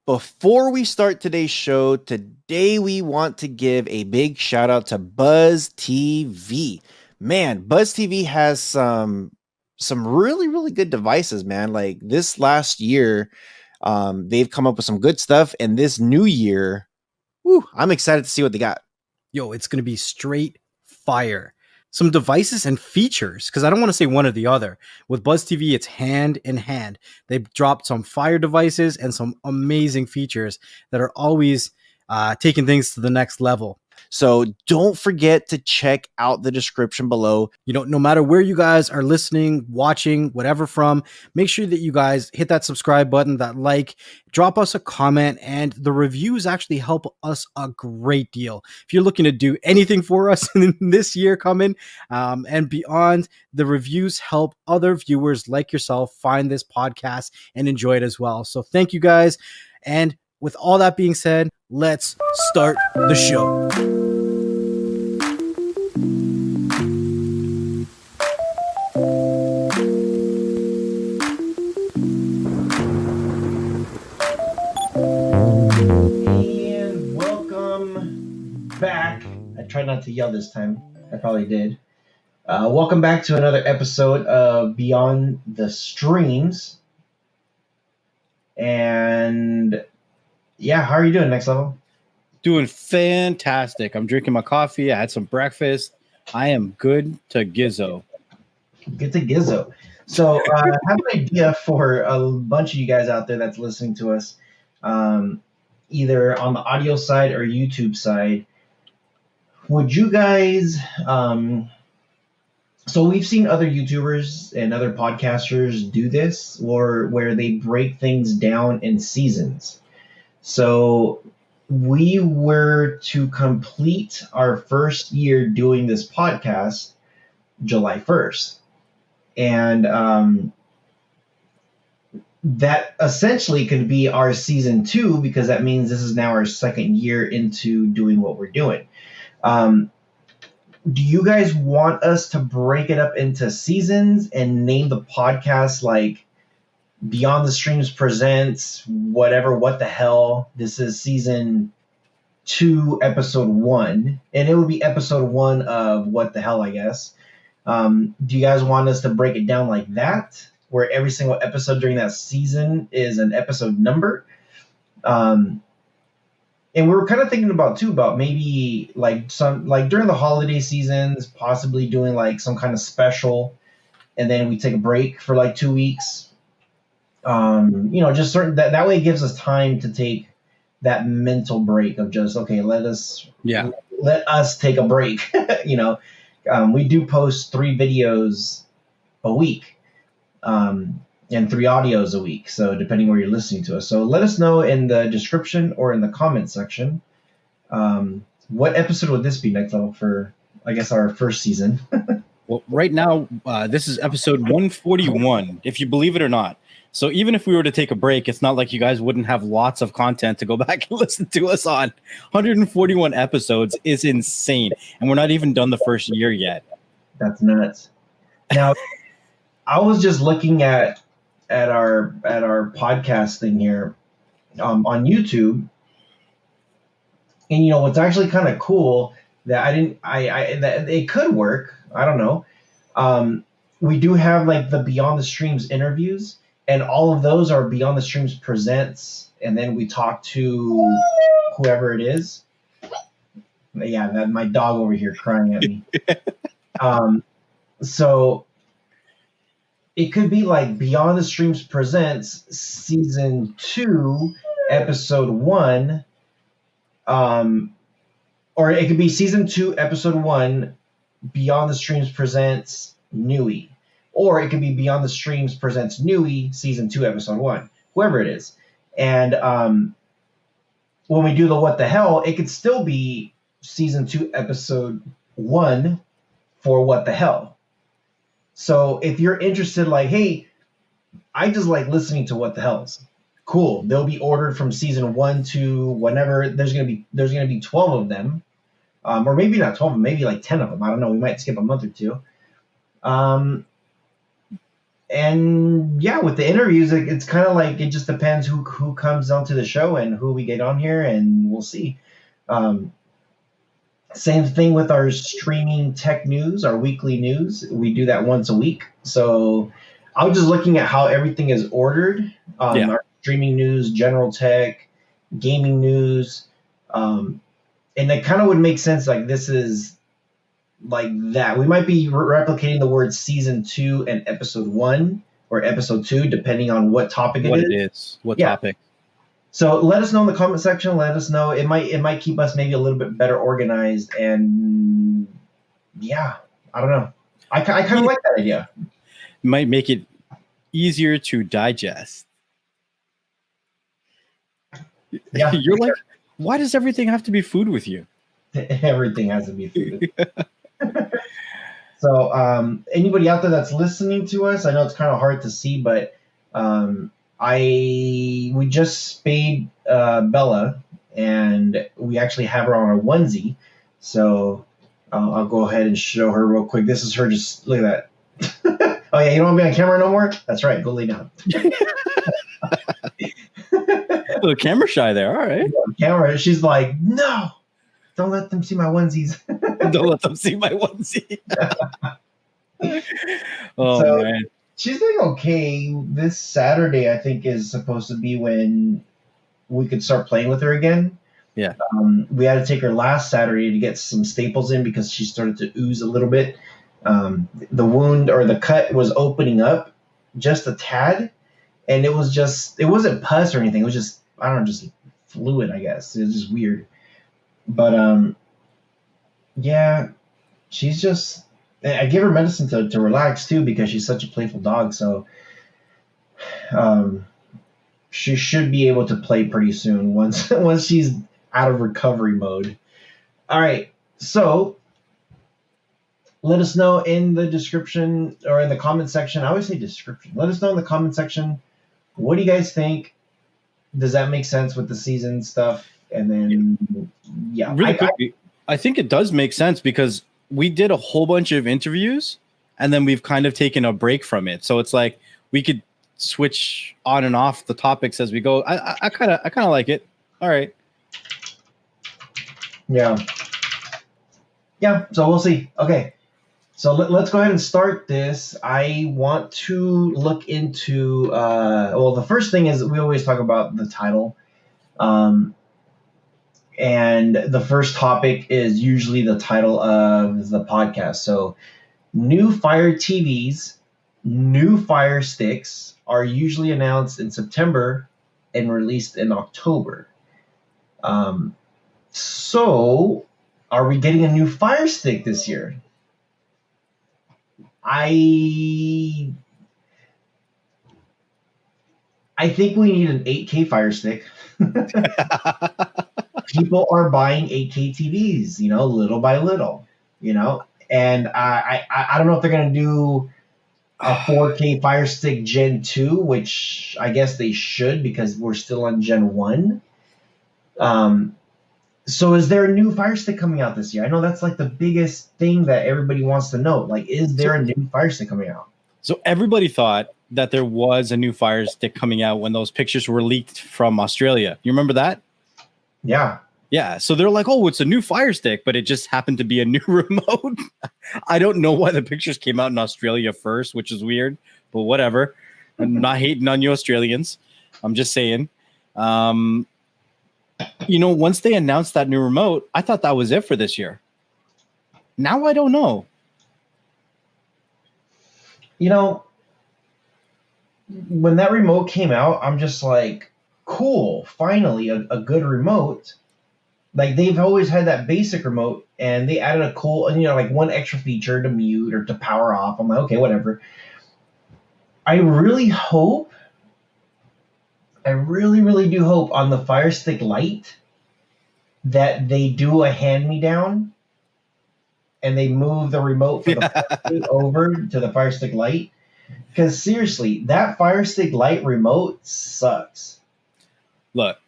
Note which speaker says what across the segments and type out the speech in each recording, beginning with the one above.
Speaker 1: Before we start today's show, today we want to give a big shout out to Buzz TV. Man, Buzz TV has some really good devices, man. Like this last year, they've come up with some good stuff, and this new year, I'm excited to see what they got.
Speaker 2: Yo, it's going to be straight fire. Some devices and features, because I don't want to say one or the other. With Buzz TV, it's hand in hand. They've dropped some fire devices and some amazing features that are always taking things to the next level.
Speaker 1: So don't forget to check out the description below.
Speaker 2: You know, no matter where you guys are listening, watching, whatever from, make sure that you guys hit that subscribe button, that like, drop us a comment, and the reviews actually help us a great deal. If you're looking to do anything for us in this year coming and beyond, the reviews help other viewers like yourself find this podcast and enjoy it as well. So thank you guys. And with all that being said, let's start the show.
Speaker 1: And welcome back. I tried not to yell this time. I probably did. Welcome back to another episode of Beyond the Streams. And yeah, how are you doing, Next Level?
Speaker 2: Doing fantastic. I'm drinking my coffee. I had some breakfast. I am good to gizzo.
Speaker 1: Good to gizzo. So I have an idea for a bunch of you guys out there that's listening to us, either on the audio side or YouTube side. Would you guys... So we've seen other YouTubers and other podcasters do this, or where they break things down in seasons. So we were to complete our first year doing this podcast July 1st. And that essentially could be our season 2, because that means this is now our second year into doing what we're doing. Do you guys want us to break it up into seasons and name the podcast like Beyond the Streams Presents whatever, what the hell? This is season 2, episode 1, and it would be episode 1 of what the hell, I guess. Do you guys want us to break it down like that, where every single episode during that season is an episode number? And we were kind of thinking about maybe like during the holiday seasons, possibly doing like some kind of special, and then we take a break for like 2 weeks. Just certain that way it gives us time to take that mental break of just, okay, let us take a break. We do post 3 videos a week, and 3 audios a week. So depending where you're listening to us. So let us know in the description or in the comment section. What episode would this be, Next Level, for, I guess, our first season?
Speaker 2: Well, right now, this is episode 141, if you believe it or not. So even if we were to take a break, it's not like you guys wouldn't have lots of content to go back and listen to us on. 141 episodes is insane. And we're not even done the first year yet.
Speaker 1: That's nuts. Now, I was just looking at our podcast thing here on YouTube, and what's actually kind of cool that that it could work. I don't know. We do have like the Beyond the Streams interviews, and all of those are Beyond the Streams Presents, and then we talk to whoever it is. Yeah, that my dog over here crying at me. So it could be like Beyond the Streams Presents season 2, episode 1, or it could be season 2, episode 1, Beyond the Streams Presents Newie, or it could be Beyond the Streams Presents Newie, season 2, episode 1, whoever it is. And when we do the what the hell, it could still be season 2, episode 1 for what the hell. So if you're interested, like, hey, I just like listening to what the hells, cool. They'll be ordered from season 1 to whenever. There's gonna be 12 of them, or maybe not 12, maybe like 10 of them. I don't know. We might skip a month or 2. And yeah, with the interviews, it's kind of like it just depends who comes onto the show and who we get on here, and we'll see. Um, Same thing with our streaming tech news, our weekly news. We do that once a week. So I was just looking at how everything is ordered.
Speaker 2: Yeah.
Speaker 1: Our streaming news, general tech, gaming news, and it kind of would make sense. Like this is like that. We might be replicating the word season 2 and episode 1 or episode 2, depending on what topic
Speaker 2: What
Speaker 1: it
Speaker 2: it
Speaker 1: is.
Speaker 2: is. What
Speaker 1: Yeah.
Speaker 2: topic.
Speaker 1: So let us know in the comment section. Let us know. It might keep us maybe a little bit better organized. And yeah, I don't know. I kind of like that idea.
Speaker 2: Might make it easier to digest.
Speaker 1: Yeah.
Speaker 2: You're like, why does everything have to be food with you?
Speaker 1: Everything has to be food. So anybody out there that's listening to us, I know it's kind of hard to see, but we just spayed Bella, and we actually have her on a onesie. So I'll go ahead and show her real quick. This is her. Just look at that. Oh yeah, you don't want to be on camera no more? That's right. Go lay down.
Speaker 2: A little camera shy there. All right.
Speaker 1: Camera. She's like, no, don't let them see my onesies.
Speaker 2: Don't let them see my onesie. Oh
Speaker 1: So,
Speaker 2: man.
Speaker 1: She's doing okay. This Saturday, I think, is supposed to be when we could start playing with her again.
Speaker 2: Yeah.
Speaker 1: We had to take her last Saturday to get some staples in because she started to ooze a little bit. The wound or the cut was opening up just a tad, and it wasn't pus or anything. It was just, I don't know, just fluid, I guess. It was just weird. But yeah, she's just, I give her medicine to relax too because she's such a playful dog. So she should be able to play pretty soon once she's out of recovery mode. All right, so let us know in the description or in the comment section. I always say description. Let us know in the comment section. What do you guys think? Does that make sense with the season stuff? And then, yeah.
Speaker 2: Really quickly, I think it does make sense because we did a whole bunch of interviews and then we've kind of taken a break from it. So it's like we could switch on and off the topics as we go. I kind of like it. All right.
Speaker 1: Yeah. So we'll see. Okay. So let's go ahead and start this. I want to look into, the first thing is we always talk about the title. And the first topic is usually the title of the podcast. So new Fire TVs, new Fire Sticks are usually announced in September and released in October. So are we getting a new Fire Stick this year? I think we need an 8K Fire Stick. People are buying 8K TVs, little by little, and I don't know if they're going to do a 4K Fire Stick Gen 2, which I guess they should because we're still on Gen 1. So is there a new Fire Stick coming out this year? I know that's like the biggest thing that everybody wants to know. Like, is there a new Fire Stick coming out?
Speaker 2: So everybody thought that there was a new Fire Stick coming out when those pictures were leaked from Australia. You remember that?
Speaker 1: Yeah.
Speaker 2: Yeah. So they're like, oh, it's a new Fire Stick, but it just happened to be a new remote. I don't know why the pictures came out in Australia first, which is weird, but whatever. I'm not hating on you Australians. I'm just saying. Once they announced that new remote, I thought that was it for this year. Now I don't know.
Speaker 1: When that remote came out, I'm just like, cool, finally a good remote. Like, they've always had that basic remote, and they added a cool, like one extra feature to mute or to power off. I'm like, okay, whatever. I really really do hope on the Fire Stick Lite that they do a hand-me-down and they move the remote for the Fire Stick over to the Fire Stick Lite. Because seriously, that Fire Stick Lite remote sucks.
Speaker 2: Look,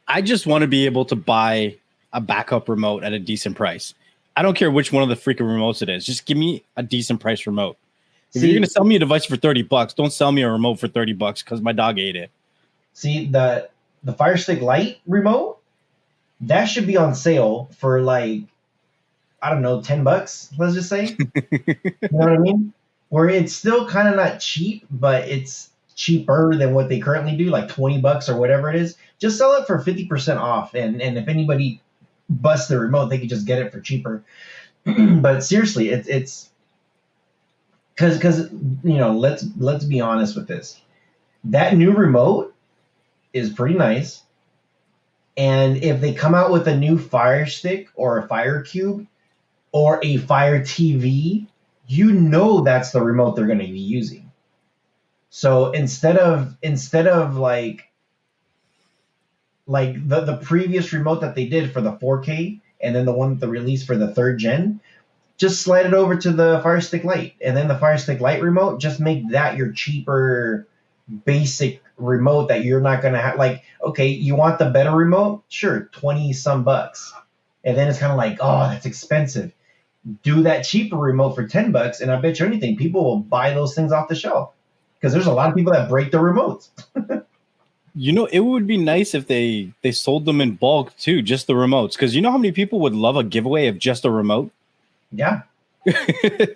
Speaker 2: I just want to be able to buy a backup remote at a decent price. I don't care which one of the freaking remotes it is. Just give me a decent price remote. If you're gonna sell me a device for $30, don't sell me a remote for $30 because my dog ate it.
Speaker 1: See, the Firestick Lite remote, that should be on sale for like, I don't know, $10, let's just say. You know what I mean? Where it's still kind of not cheap, but it's cheaper than what they currently do, like $20 or whatever it is. Just sell it for 50% off, and if anybody busts the remote, they could just get it for cheaper. But seriously, it's because let's be honest with this. That new remote is pretty nice, and if they come out with a new Fire Stick or a Fire Cube or a Fire TV, that's the remote they're going to be using. So instead of like the previous remote that they did for the 4K and then the one that they released for the 3rd gen, just slide it over to the Fire Stick Lite, and then the Fire Stick Lite remote, just make that your cheaper basic remote that you're not going to have. Like, okay, you want the better remote? Sure, 20 some bucks. And then it's kind of like, oh, that's expensive. Do that cheaper remote for $10, and I bet you anything, people will buy those things off the shelf because there's a lot of people that break the remotes.
Speaker 2: It would be nice if they sold them in bulk too, just the remotes. Because you know how many people would love a giveaway of just a remote?
Speaker 1: Yeah.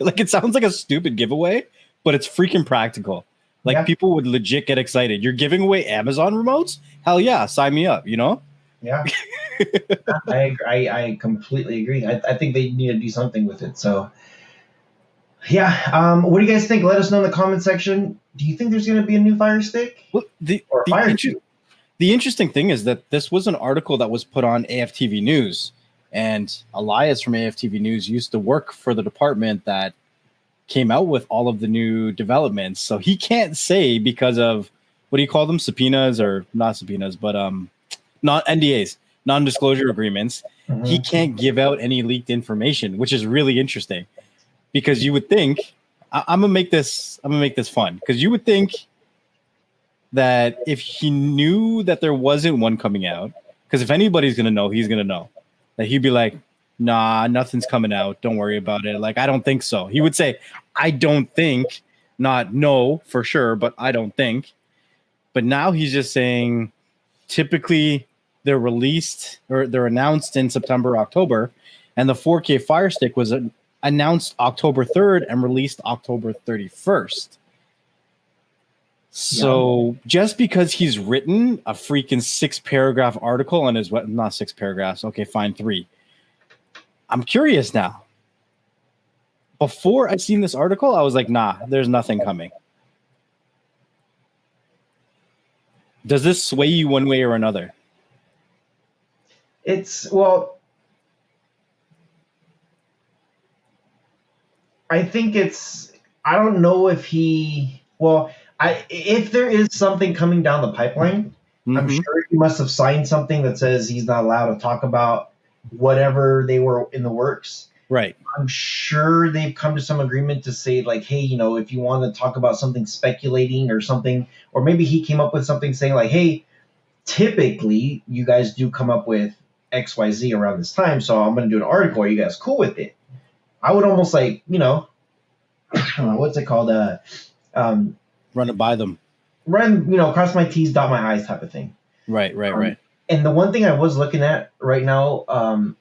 Speaker 2: Like, it sounds like a stupid giveaway, but it's freaking practical. Like, yeah. People would legit get excited. You're giving away Amazon remotes? Hell yeah, sign me up,
Speaker 1: Yeah. I completely agree. I think they need to do something with it. So, yeah. What do you guys think? Let us know in the comment section. Do you think there's going to be a new Fire Stick?
Speaker 2: Well, the interesting thing is that this was an article that was put on AFTV News, and Elias from AFTV News used to work for the department that came out with all of the new developments. So he can't say, because of, what do you call them? Subpoenas, or not subpoenas, but not NDAs, non-disclosure agreements. Mm-hmm. He can't give out any leaked information, which is really interesting, because you would think, I'm gonna make this fun, because you would think that if he knew that there wasn't one coming out, because if anybody's gonna know, he's gonna know, that he'd be like, nah, nothing's coming out, don't worry about it. Like, I don't think so. He would say, I don't think, not no for sure, but I don't think. But now he's just saying, typically they're released, or they're announced in September, October, and the 4K Fire Stick was announced October 3rd and released October 31st. So just because he's written a freaking 6-paragraph article on his web, not 6 paragraphs, okay, fine, 3. I'm curious now. Before I seen this article, I was like, nah, there's nothing coming. Does this sway you one way or another?
Speaker 1: I think I don't know if if there is something coming down the pipeline, mm-hmm. I'm sure he must have signed something that says he's not allowed to talk about whatever they were in the works.
Speaker 2: Right.
Speaker 1: I'm sure they've come to some agreement to say, like, hey, if you want to talk about something speculating or something, or maybe he came up with something saying like, hey, typically you guys do come up with XYZ around this time, so I'm going to do an article. Are you guys cool with it? I would almost like, what's it called?
Speaker 2: Run it by them.
Speaker 1: Cross my T's, dot my I's type of thing.
Speaker 2: Right.
Speaker 1: And the one thing I was looking at right now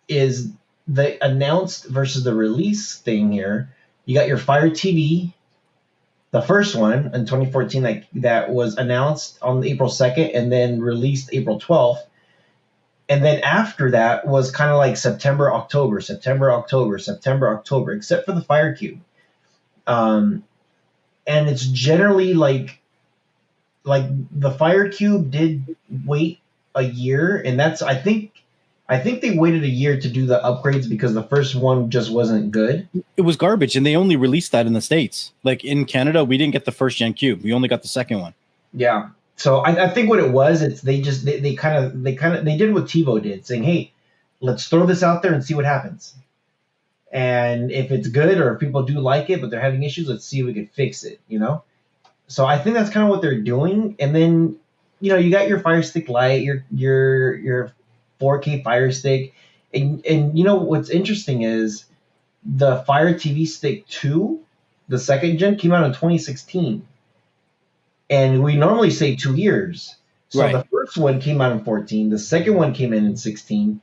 Speaker 1: is the announced versus the release thing here. You got your Fire TV, the first one in 2014 that was announced on April 2nd and then released April 12th. And then after that was kind of like September, October, except for the Fire Cube. And it's generally like the Fire Cube did wait a year, and that's I think they waited a year to do the upgrades because the first one just wasn't good.
Speaker 2: It was garbage, and they only released that in the States. Like in Canada, we didn't get the first gen cube; we only got the second one.
Speaker 1: Yeah. So I think what it was, it's they did what TiVo did, saying, hey, let's throw this out there and see what happens. And if it's good or if people do like it, but they're having issues, let's see if we can fix it, So I think that's kind of what they're doing. And then, you got your Fire Stick Lite, your 4K Fire Stick. And what's interesting is the Fire TV Stick 2, the second gen, came out in 2016. And we normally say 2 years. So
Speaker 2: Right.
Speaker 1: the first one came out in 14, the second one came in 16,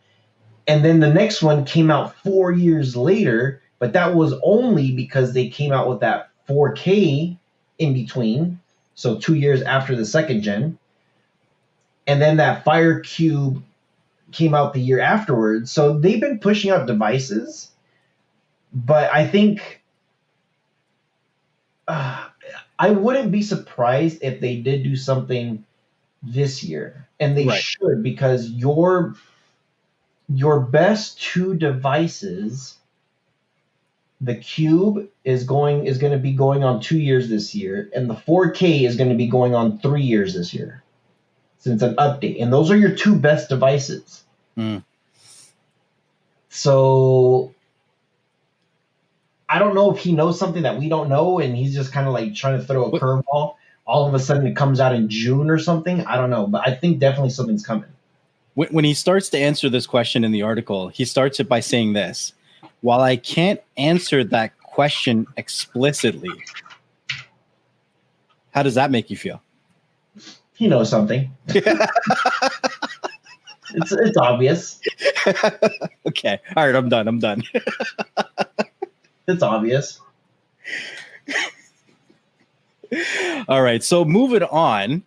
Speaker 1: and then the next one came out 4 years later, but that was only because they came out with that 4K in between, so 2 years after the second gen. And then that Fire Cube came out the year afterwards. So they've been pushing out devices, but I think I wouldn't be surprised if they did do something this year, and they should, because your best two devices, the Cube is going to be going on 2 years this year, and the 4K is going to be going on 3 years this year, since an update, and those are your two best devices. So I don't know if he knows something that we don't know, and he's just kind of like trying to throw a curveball. All of a sudden, it comes out in June or something. I don't know, but I think definitely something's coming.
Speaker 2: When he starts to answer this question in the article, he starts it by saying this: while I can't answer that question explicitly, how does that make you feel?
Speaker 1: He knows something. It's obvious.
Speaker 2: Okay. All right. I'm done.
Speaker 1: It's obvious.
Speaker 2: All right. So moving on,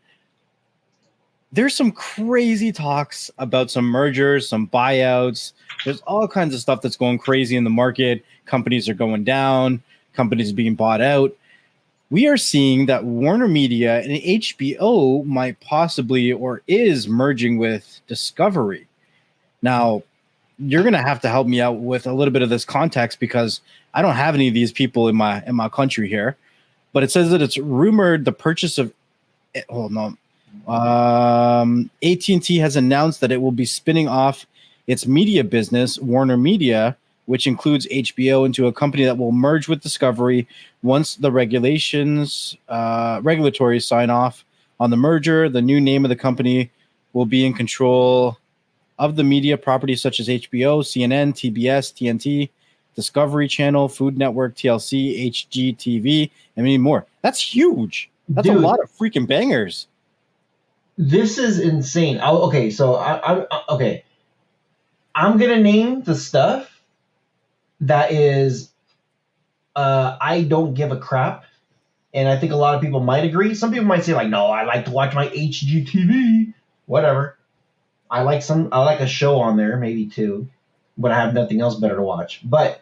Speaker 2: there's some crazy talks about some mergers, some buyouts. There's all kinds of stuff that's going crazy in the market. Companies are going down. Companies are being bought out. We are seeing that WarnerMedia and HBO might possibly or is merging with Discovery. Now, you're going to have to help me out with a little bit of this context, because I don't have any of these people in my country here. But it says that it's rumored the purchase of AT&T has announced that it will be spinning off its media business, WarnerMedia, which includes HBO, into a company that will merge with Discovery once the regulatory sign off on the merger. The new name of the company will be in control of the media properties such as HBO, CNN, TBS, TNT, Discovery Channel, Food Network, TLC, HGTV, and many more. That's huge. That's a lot of freaking bangers.
Speaker 1: This is insane. Okay, so okay. I'm gonna name the stuff that is I don't give a crap, and I think a lot of people might agree. Some people might say like, no, I like to watch my HGTV, whatever. I like a show on there, maybe two, but I have nothing else better to watch. But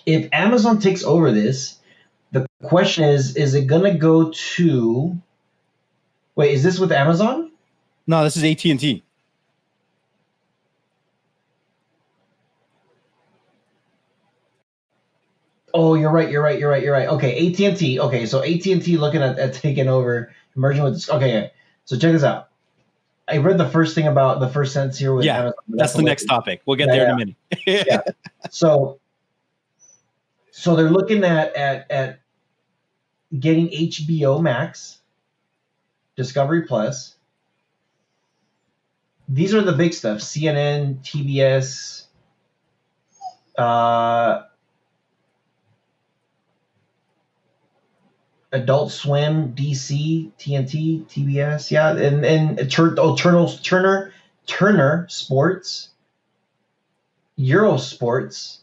Speaker 1: if Amazon takes over this, the question is it gonna go to? Wait, is this with Amazon?
Speaker 2: No, this is AT&T.
Speaker 1: Oh, you're right. Okay, AT&T. Okay, so AT&T looking at taking over, merging with this. Okay, yeah. So check this out. I read the first sentence here with Amazon.
Speaker 2: That's the next topic. We'll get there in a minute.
Speaker 1: Yeah. So they're looking at getting HBO Max, Discovery Plus. These are the big stuff: CNN, TBS, Adult Swim, DC, TNT, TBS, yeah, and Turner Sports, Eurosports.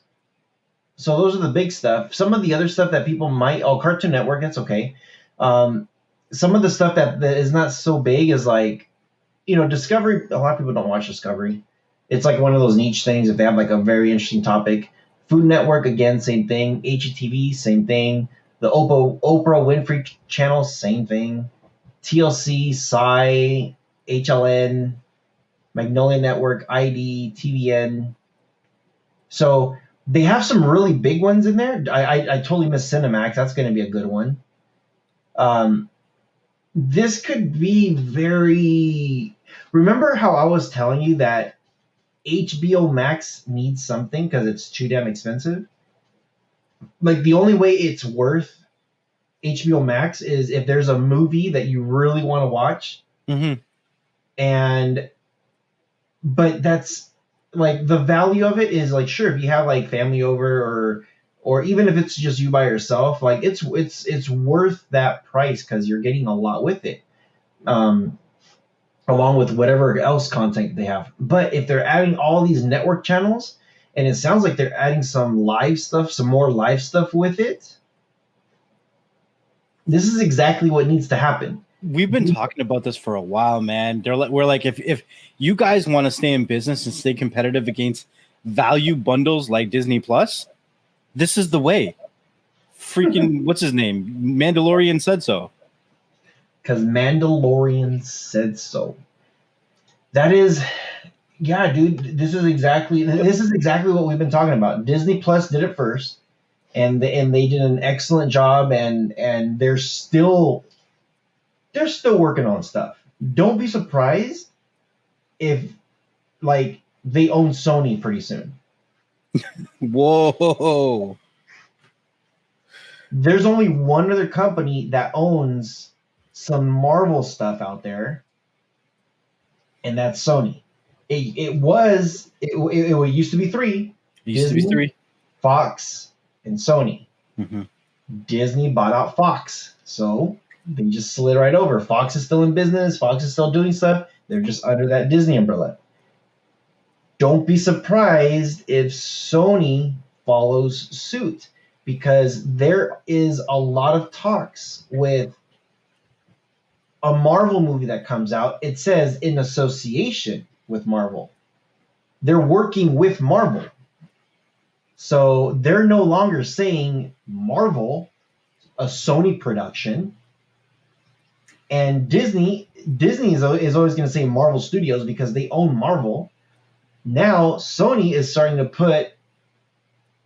Speaker 1: So those are the big stuff. Some of the other stuff that people might, Cartoon Network, that's okay. Some of the stuff that is not so big is like, Discovery. A lot of people don't watch Discovery. It's like one of those niche things. If they have like a very interesting topic, Food Network, again, same thing. HGTV, same thing. The Oprah Winfrey Channel, same thing. TLC, Psy, HLN, Magnolia Network, ID, TVN. So they have some really big ones in there. I totally missed Cinemax. That's going to be a good one. This could be very... Remember how I was telling you that HBO Max needs something because it's too damn expensive? Like, the only way it's worth HBO Max is if there's a movie that you really want to watch.
Speaker 2: Mm-hmm.
Speaker 1: But like the value of it is like, sure, if you have like family over, or even if it's just you by yourself, like it's worth that price because you're getting a lot with it, um, along with whatever else content they have. But if they're adding all these network channels, and it sounds like they're adding some live stuff, some more live stuff with it, this is exactly what needs to happen.
Speaker 2: We've been talking about this for a while, man. We're like, if you guys want to stay in business and stay competitive against value bundles like Disney Plus, this is the way. Freaking, what's his name? Mandalorian said so.
Speaker 1: Because Mandalorian said so. That is, yeah, dude. This is exactly what we've been talking about. Disney Plus did it first, and they did an excellent job, and they're still working on stuff. Don't be surprised if like they own Sony pretty soon.
Speaker 2: Whoa.
Speaker 1: There's only one other company that owns some Marvel stuff out there, and that's Sony. It used to be three.
Speaker 2: It used to be three.
Speaker 1: Fox, and Sony.
Speaker 2: Mm-hmm.
Speaker 1: Disney bought out Fox, so they just slid right over. Fox is still in business. Fox is still doing stuff. They're just under that Disney umbrella. Don't be surprised if Sony follows suit, because there is a lot of talks with a Marvel movie that comes out. It says in association with Marvel. They're working with Marvel. So they're no longer saying Marvel, a Sony production. And Disney is always going to say Marvel Studios because they own Marvel. Now Sony is starting to put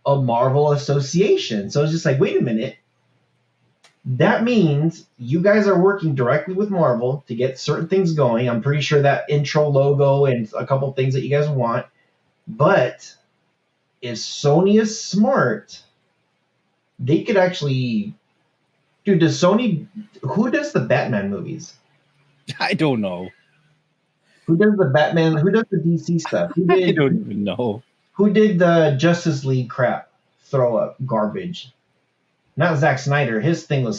Speaker 1: a Marvel association. So it's just like, wait a minute. That means you guys are working directly with Marvel to get certain things going. I'm pretty sure that intro logo and a couple things that you guys want. But if Sony is smart, they could actually... Dude, does Sony... Who does the Batman movies?
Speaker 2: I don't know.
Speaker 1: Who does the Batman... Who does the DC stuff?
Speaker 2: I don't even know.
Speaker 1: Who did the Justice League crap? Throw up garbage. Not Zack Snyder. His thing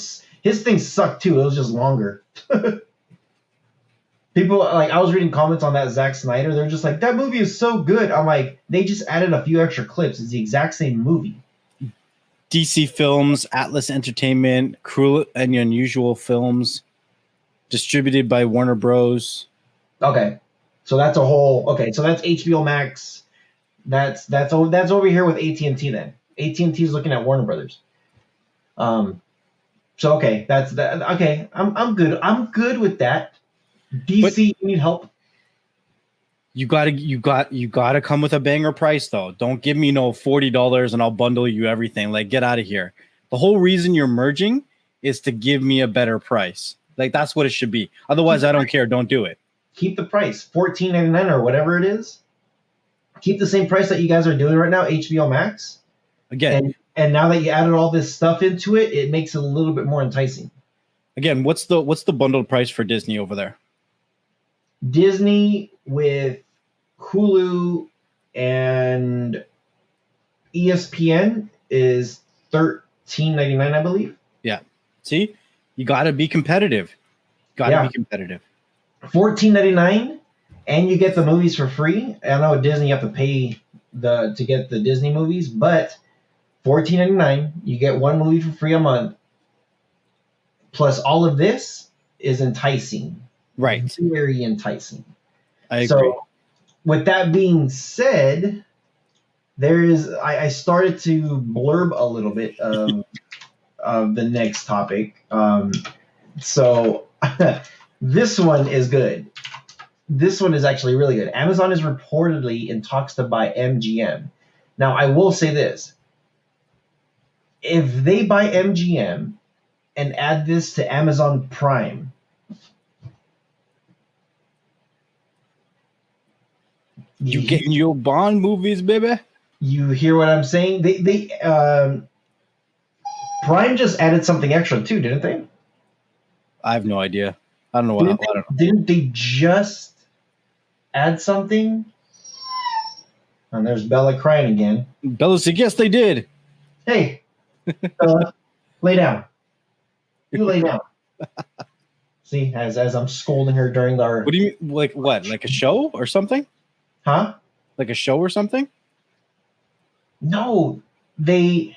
Speaker 1: sucked too. It was just longer. People, like, I was reading comments on that Zack Snyder. They're just like, that movie is so good. I'm like, they just added a few extra clips. It's the exact same movie.
Speaker 2: DC Films, Atlas Entertainment, Cruel and Unusual Films, distributed by Warner Bros.
Speaker 1: Okay, so that's a whole. Okay, so that's HBO Max. That's over here with AT&T. Then AT&T is looking at Warner Brothers. So okay, that's that. Okay, I'm good. I'm good with that. DC, you need help.
Speaker 2: You gotta come with a banger price though. Don't give me no $40 and I'll bundle you everything. Like, get out of here. The whole reason you're merging is to give me a better price. Like, that's what it should be. Otherwise, I don't care. Don't do it.
Speaker 1: Keep the price, $14.99 or whatever it is. Keep the same price that you guys are doing right now, HBO Max.
Speaker 2: Again,
Speaker 1: and now that you added all this stuff into it, it makes it a little bit more enticing.
Speaker 2: Again, what's the bundled price for Disney over there?
Speaker 1: Disney with Hulu and ESPN is $13.99, I believe.
Speaker 2: Yeah. See, you got to be competitive. Be competitive.
Speaker 1: $14.99, and you get the movies for free. I know at Disney you have to pay to get the Disney movies, but $14.99, you get one movie for free a month. Plus, all of this is enticing.
Speaker 2: Right.
Speaker 1: Very enticing.
Speaker 2: I agree.
Speaker 1: So, with that being said, I started to blurb a little bit of the next topic. So this one is good. This one is actually really good. Amazon is reportedly in talks to buy MGM. Now, I will say this. If they buy MGM and add this to Amazon Prime,
Speaker 2: you getting your Bond movies, baby?
Speaker 1: You hear what I'm saying? They Prime just added something extra too, didn't they?
Speaker 2: I have no idea. I don't know what.
Speaker 1: Didn't they just add something? And there's Bella crying again.
Speaker 2: Bella said, yes, they did.
Speaker 1: Hey, Bella, lay down. You lay down. See, as I'm scolding her during our...
Speaker 2: What do you mean? Like what? Like a show or something?
Speaker 1: Huh?
Speaker 2: Like a show or something?
Speaker 1: No, they...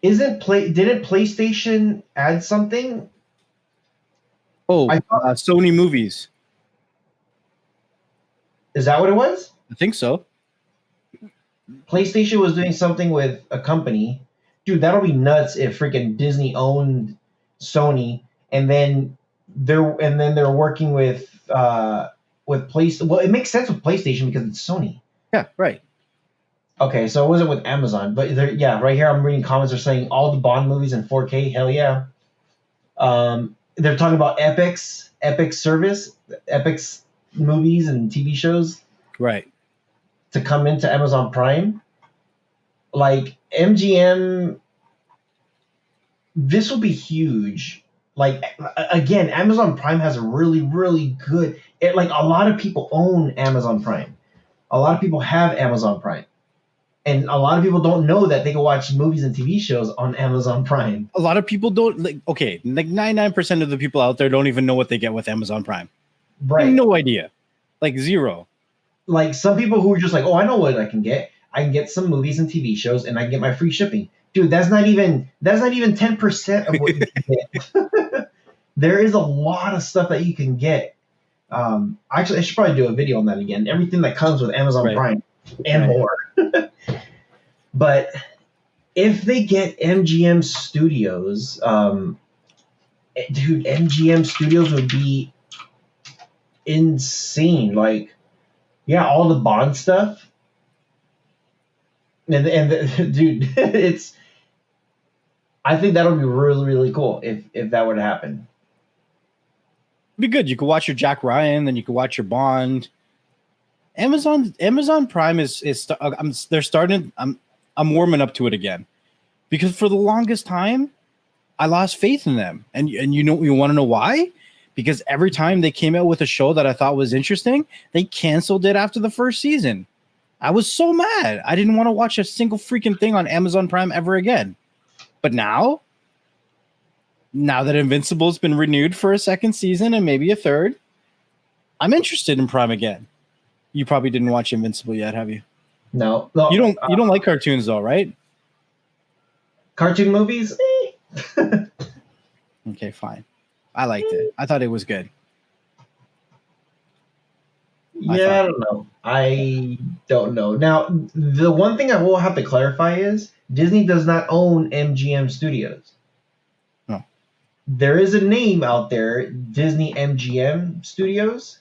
Speaker 1: Didn't PlayStation add something?
Speaker 2: Oh,
Speaker 1: I thought...
Speaker 2: Sony movies.
Speaker 1: Is that what it was?
Speaker 2: I think so.
Speaker 1: PlayStation was doing something with a company. Dude, that'll be nuts if freaking Disney owned Sony and then they're working with PlayStation. Well, it makes sense with PlayStation because it's Sony.
Speaker 2: Yeah, right.
Speaker 1: Okay, so it wasn't with Amazon, but yeah, right here I'm reading comments are saying all the Bond movies in 4K. Hell yeah. They're talking about Epix service, Epix movies and TV shows,
Speaker 2: right,
Speaker 1: to come into Amazon Prime. Like MGM, this will be huge. Like again, Amazon Prime has a really, really good. Like a lot of people own Amazon Prime. A lot of people have Amazon Prime. And a lot of people don't know that they can watch movies and TV shows on Amazon Prime.
Speaker 2: A lot of people don't like 99% of the people out there don't even know what they get with Amazon Prime.
Speaker 1: Right.
Speaker 2: They have no idea. Like zero.
Speaker 1: Like some people who are just like, oh, I know what I can get. I can get some movies and TV shows and I can get my free shipping. Dude, that's not even 10% of what you can get. There is a lot of stuff that you can get. Actually, I should probably do a video on that again. Everything that comes with Amazon Prime and more. But if they get MGM Studios, dude, MGM Studios would be insane. Like, yeah, all the Bond stuff, and dude, it's. I think that'll be really, really cool if that were to happen.
Speaker 2: It'd be good. You could watch your Jack Ryan, then you could watch your Bond. Amazon Prime is they're starting. I'm warming up to it again, because for the longest time, I lost faith in them, and you want to know why? Because every time they came out with a show that I thought was interesting, they canceled it after the first season. I was so mad. I didn't want to watch a single freaking thing on Amazon Prime ever again. But now that Invincible's been renewed for a second season and maybe a third, I'm interested in Prime again. You probably didn't watch Invincible yet, have you?
Speaker 1: No.
Speaker 2: You don't like cartoons though, right?
Speaker 1: Cartoon movies?
Speaker 2: Okay, fine. I liked it. I thought it was good.
Speaker 1: Yeah, I don't know. Now, the one thing I will have to clarify is Disney does not own MGM Studios.
Speaker 2: No.
Speaker 1: There is a name out there, Disney MGM Studios,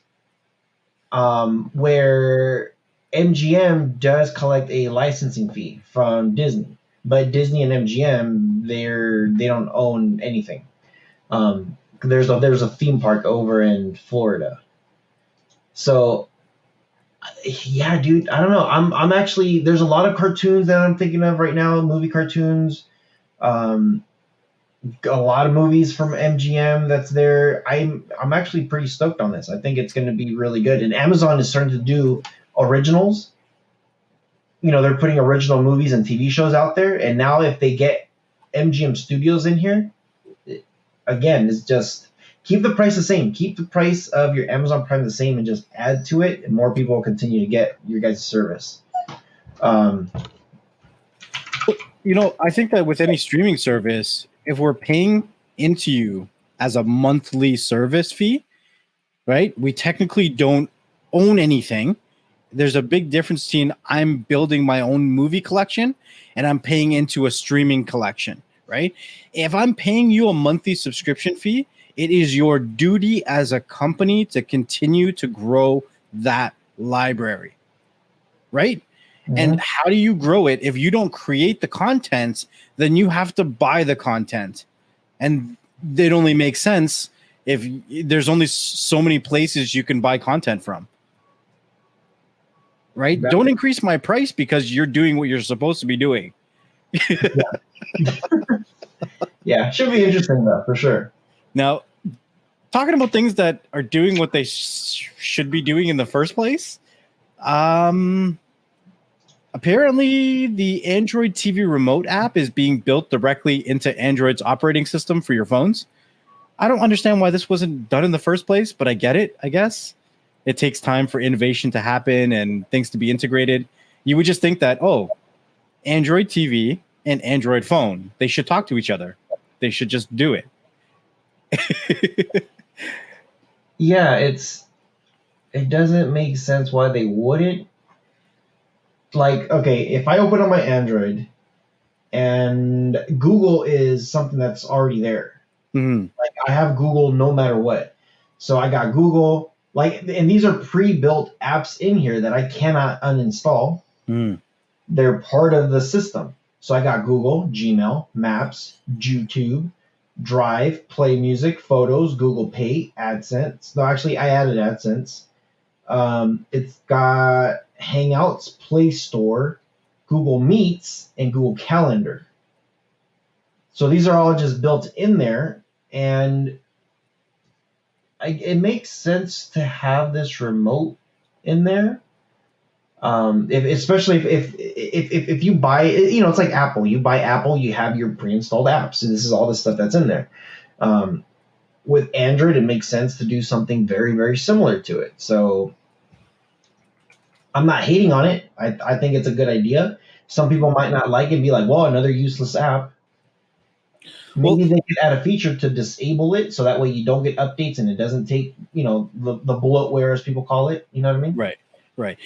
Speaker 1: where MGM does collect a licensing fee from Disney, but Disney and MGM they don't own anything. There's a theme park over in Florida. So yeah, dude, I don't know. I'm actually, there's a lot of cartoons that I'm thinking of right now, movie cartoons. A lot of movies from MGM that's there. I'm actually pretty stoked on this. I think it's going to be really good. And Amazon is starting to do originals. You know, they're putting original movies and TV shows out there. And now if they get MGM Studios in here, again, it's just keep the price the same. Keep the price of your Amazon Prime the same and just add to it, and more people will continue to get your guys' service.
Speaker 2: You know, I think that with any streaming service, if we're paying into you as a monthly service fee, right, we technically don't own anything. There's a big difference between I'm building my own movie collection and I'm paying into a streaming collection, right? If I'm paying you a monthly subscription fee, it is your duty as a company to continue to grow that library, right? Mm-hmm. And how do you grow it? If you don't create the content, then you have to buy the content. And it only makes sense if there's only so many places you can buy content from, right? Exactly. Don't increase my price because you're doing what you're supposed to be doing.
Speaker 1: Yeah, should be interesting though, for sure.
Speaker 2: Now, talking about things that are doing what they should be doing in the first place. Apparently, the Android TV remote app is being built directly into Android's operating system for your phones. I don't understand why this wasn't done in the first place, but I get it, I guess. It takes time for innovation to happen and things to be integrated. You would just think that, oh, Android TV and Android phone, they should talk to each other. They should just do it.
Speaker 1: Yeah, it doesn't make sense why they wouldn't. Like, okay, if I open up my Android and Google is something that's already there.
Speaker 2: Mm-hmm.
Speaker 1: Like I have Google no matter what. So I got Google, like, and these are pre-built apps in here that I cannot uninstall.
Speaker 2: Mm.
Speaker 1: They're part of the system. So I got Google, Gmail, Maps, YouTube, Drive, Play Music, Photos, Google Pay, AdSense. No, actually, I added AdSense. It's got Hangouts, Play Store, Google Meets, and Google Calendar. So these are all just built in there, and it makes sense to have this remote in there. Especially if you buy, it's like Apple. You buy Apple, you have your pre-installed apps, and this is all the stuff that's in there. With Android, it makes sense to do something very, very similar to it. So I'm not hating on it. I think it's a good idea. Some people might not like it and be like, well, another useless app. Maybe they could add a feature to disable it so that way you don't get updates and it doesn't take, the bloatware, as people call it. You know what I mean?
Speaker 2: Right.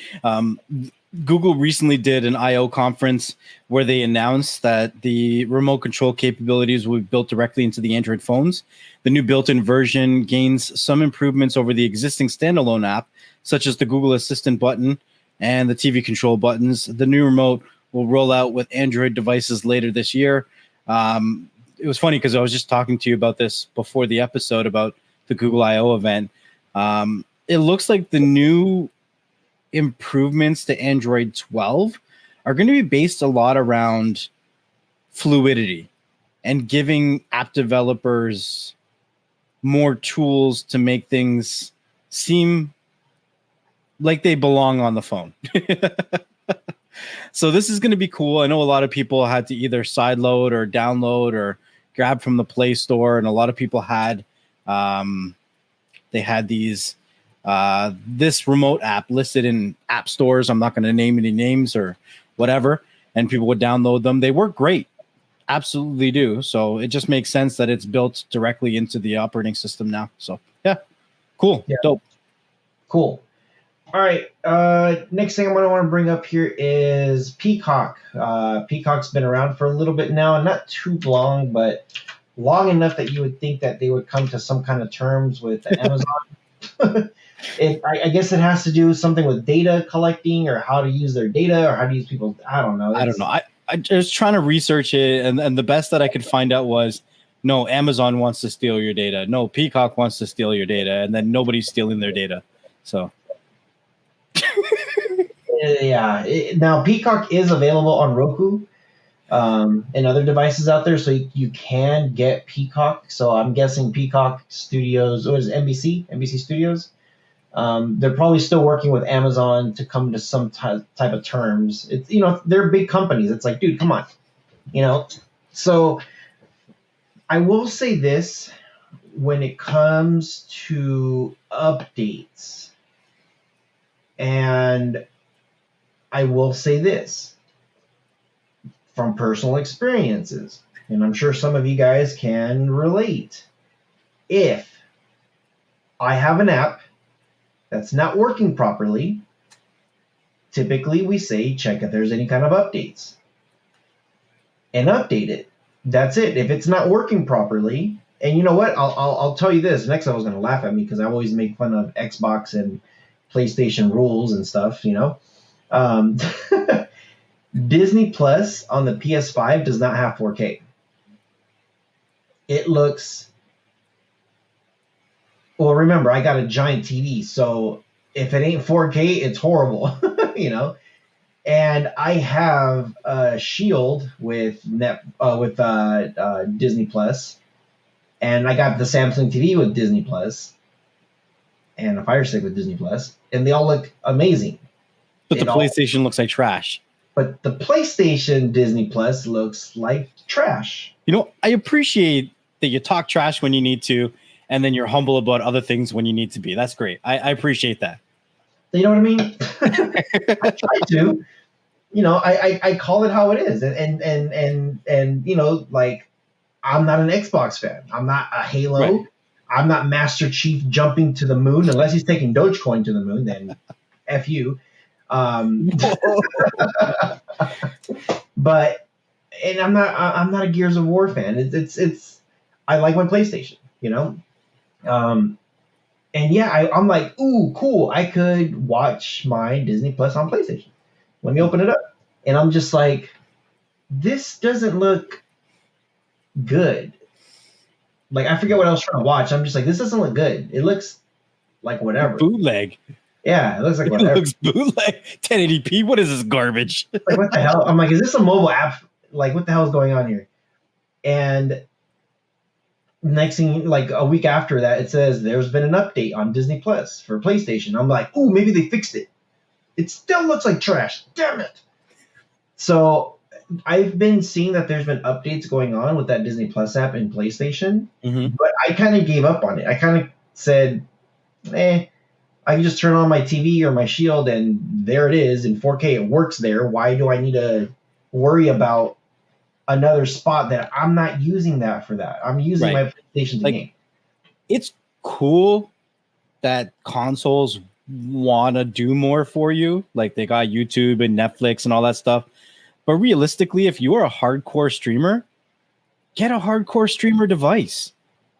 Speaker 2: Google recently did an I/O conference where they announced that the remote control capabilities will be built directly into the Android phones. The new built-in version gains some improvements over the existing standalone app, such as the Google Assistant button and the TV control buttons. The new remote will roll out with Android devices later this year. It was funny because I was just talking to you about this before the episode about the Google I/O event. It looks like the new improvements to Android 12 are going to be based a lot around fluidity and giving app developers more tools to make things seem like they belong on the phone. So this is going to be cool. I know a lot of people had to either sideload or download or grab from the Play Store, and a lot of people had these this remote app listed in app stores. I'm not going to name any names or whatever, and people would download them. They work great, absolutely do. So it just makes sense that it's built directly into the operating system now. So yeah, cool, yeah. Dope,
Speaker 1: cool. All right. Next thing I want to bring up here is Peacock. Peacock's been around for a little bit now, not too long, but long enough that you would think that they would come to some kind of terms with Amazon. I guess it has to do something with data collecting or how to use their data or how to use people. I don't know.
Speaker 2: I don't know. I was trying to research it, and the best that I could find out was, no, Amazon wants to steal your data. No, Peacock wants to steal your data, and then nobody's stealing their data. So.
Speaker 1: Yeah. Now, Peacock is available on Roku and other devices out there, so you can get Peacock. So I'm guessing Peacock Studios, or is it NBC Studios? They're probably still working with Amazon to come to some type of terms. It's they're big companies. It's like, dude, come on, So I will say this: when it comes to updates, and I will say this from personal experiences, and I'm sure some of you guys can relate. If I have an app that's not working properly, typically we say check if there's any kind of updates and update it. That's it. If it's not working properly, and you know what? I'll tell you this. Next, I was going to laugh at me because I always make fun of Xbox and PlayStation rules and stuff, Disney Plus on the PS5 does not have 4K. It looks... Well, remember, I got a giant TV, so if it ain't 4K, it's horrible, And I have a Shield with Disney Plus, And I got the Samsung TV with Disney Plus and a Fire Stick with Disney Plus, and they all look amazing.
Speaker 2: But the PlayStation looks like trash.
Speaker 1: But the PlayStation Disney Plus looks like trash.
Speaker 2: You know, I appreciate that you talk trash when you need to, and then you're humble about other things when you need to be. That's great. I appreciate that.
Speaker 1: You know what I mean? I try to. You know, I call it how it is, and you know, like, I'm not an Xbox fan. I'm not a Halo. Right. I'm not Master Chief jumping to the moon unless he's taking Dogecoin to the moon. Then, f you. But and I'm not a Gears of War fan. It's I like my PlayStation. You know. And yeah, I'm like, ooh, cool. I could watch my Disney Plus on PlayStation. Let me open it up. And I'm just like, this doesn't look good. Like, I forget what I was trying to watch. I'm just like, this doesn't look good. It looks like whatever.
Speaker 2: Bootleg.
Speaker 1: Yeah, it looks like whatever.
Speaker 2: It looks bootleg. 1080p. What is this garbage?
Speaker 1: Like, what the hell? I'm like, is this a mobile app? Like, what the hell is going on here? And next thing, like a week after that, it says there's been an update on Disney Plus for PlayStation. I'm like, ooh, maybe they fixed it. It still looks like trash. Damn it. So I've been seeing that there's been updates going on with that Disney Plus app in PlayStation, but I kind of gave up on it. I kind of said, I can just turn on my TV or my Shield and there it is in 4K. It works there. Why do I need to worry about another spot that I'm not using that for that? I'm using my PlayStation to game.
Speaker 2: It's cool that consoles want to do more for you. Like they got YouTube and Netflix and all that stuff. But realistically, if you're a hardcore streamer, get a hardcore streamer device.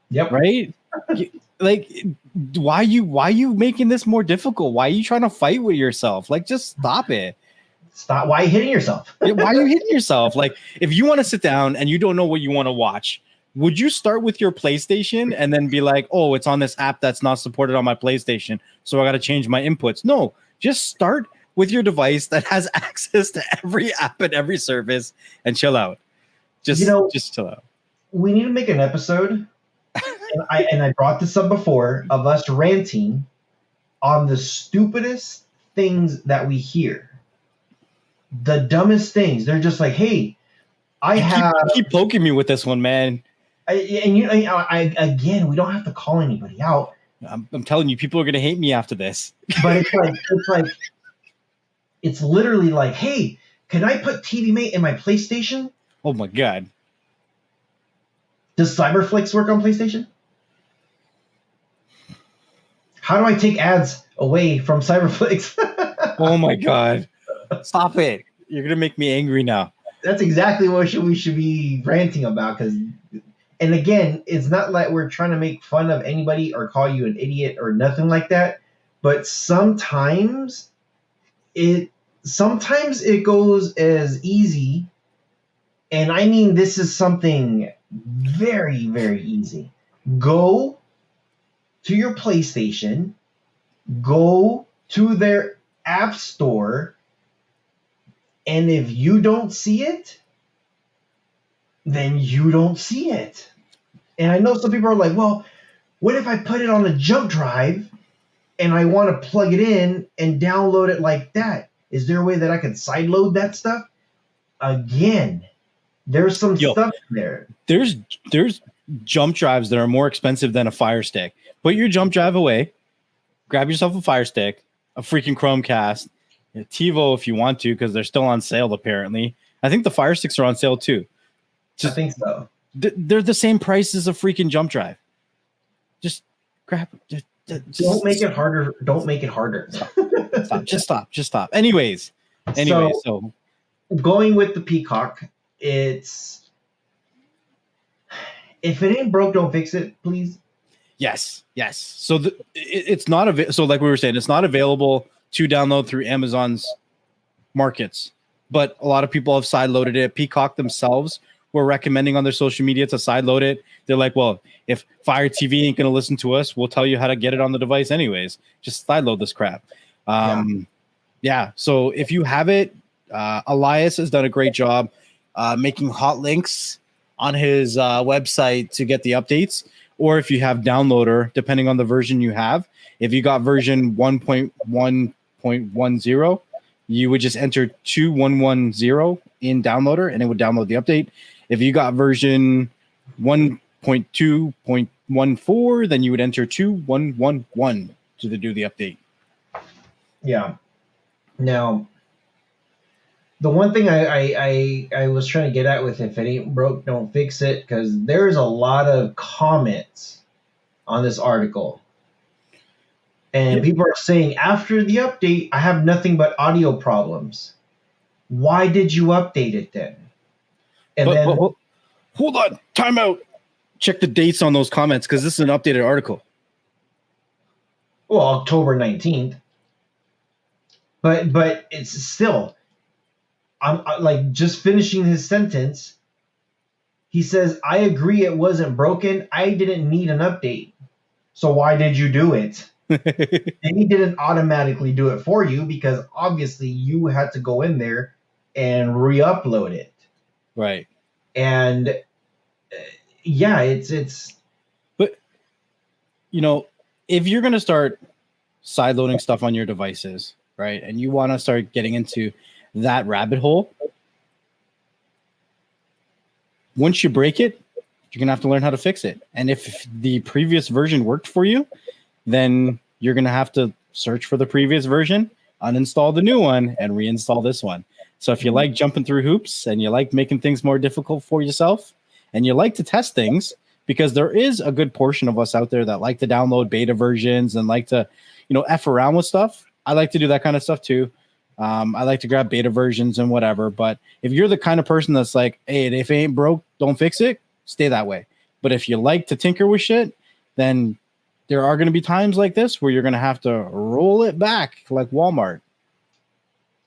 Speaker 1: Yep.
Speaker 2: Right? Like, why you making this more difficult? Why are you trying to fight with yourself? Like, just stop it.
Speaker 1: Stop. Why are you hitting yourself?
Speaker 2: Why are you hitting yourself? Like, if you want to sit down and you don't know what you want to watch, would you start with your PlayStation and then be like, oh, it's on this app that's not supported on my PlayStation, so I got to change my inputs? No, just start with your device that has access to every app and every service and chill out. Just chill out.
Speaker 1: We need to make an episode, and I brought this up before, of us ranting on the stupidest things that we hear. The dumbest things. They're just like, hey, you
Speaker 2: keep poking me with this one, man.
Speaker 1: Again, we don't have to call anybody out.
Speaker 2: I'm telling you, people are gonna hate me after this.
Speaker 1: But it's literally like, hey, can I put TV Mate in my PlayStation?
Speaker 2: Oh my god.
Speaker 1: Does Cyberflix work on PlayStation? How do I take ads away from Cyberflix?
Speaker 2: Oh my god. Stop it. You're gonna make me angry now.
Speaker 1: That's exactly what we should be ranting about. And again, it's not like we're trying to make fun of anybody or call you an idiot or nothing like that. But sometimes it goes as easy. And I mean, this is something very, very easy. Go to your PlayStation, go to their app store, and if you don't see it, then you don't see it. And I know some people are like, well, what if I put it on a jump drive and I want to plug it in and download it like that? Is there a way that I can sideload that stuff? Again, there's some stuff there.
Speaker 2: There's jump drives that are more expensive than a Fire Stick. Put your jump drive away, grab yourself a Fire Stick, a freaking Chromecast, a TiVo if you want to, because they're still on sale apparently. I think the Fire Sticks are on sale too.
Speaker 1: I think so.
Speaker 2: They're the same price as a freaking jump drive. Just grab it.
Speaker 1: Don't make it harder. Don't make it harder.
Speaker 2: Stop. Just stop. Anyways, so
Speaker 1: going with the Peacock, it's if it ain't broke, don't fix it, please.
Speaker 2: Yes. So it's not so like we were saying, it's not available to download through Amazon's markets, but a lot of people have sideloaded it. Peacock themselves were recommending on their social media to sideload it. They're like, well, if Fire TV ain't going to listen to us, we'll tell you how to get it on the device anyways. Just sideload this crap. Yeah. So if you have it, Elias has done a great job making hot links on his website to get the updates, or if you have downloader, depending on the version you have. If you got version 1.1.10, you would just enter 2110 in downloader and it would download the update. If you got version 1.2.14, then you would enter 2111 to do the update.
Speaker 1: Yeah. Now, the one thing I was trying to get at with if it ain't broke, don't fix it, because there's a lot of comments on this article. And people are saying, after the update, I have nothing but audio problems. Why did you update it then? And
Speaker 2: but hold on, time out. Check the dates on those comments, because this is an updated article.
Speaker 1: Well, October 19th. But it's still, I'm like just finishing his sentence. He says, I agree it wasn't broken. I didn't need an update. So why did you do it? And he didn't automatically do it for you because obviously you had to go in there and re-upload it.
Speaker 2: Right.
Speaker 1: And yeah, it's. But,
Speaker 2: if you're going to start sideloading stuff on your devices, right, and you want to start getting into that rabbit hole, once you break it, you're going to have to learn how to fix it. And if the previous version worked for you, then you're going to have to search for the previous version, uninstall the new one, and reinstall this one. So if you like jumping through hoops and you like making things more difficult for yourself and you like to test things, because there is a good portion of us out there that like to download beta versions and like to, F around with stuff. I like to do that kind of stuff too. I like to grab beta versions and whatever. But if you're the kind of person that's like, hey, if it ain't broke, don't fix it, stay that way. But if you like to tinker with shit, then there are going to be times like this where you're going to have to roll it back like Walmart.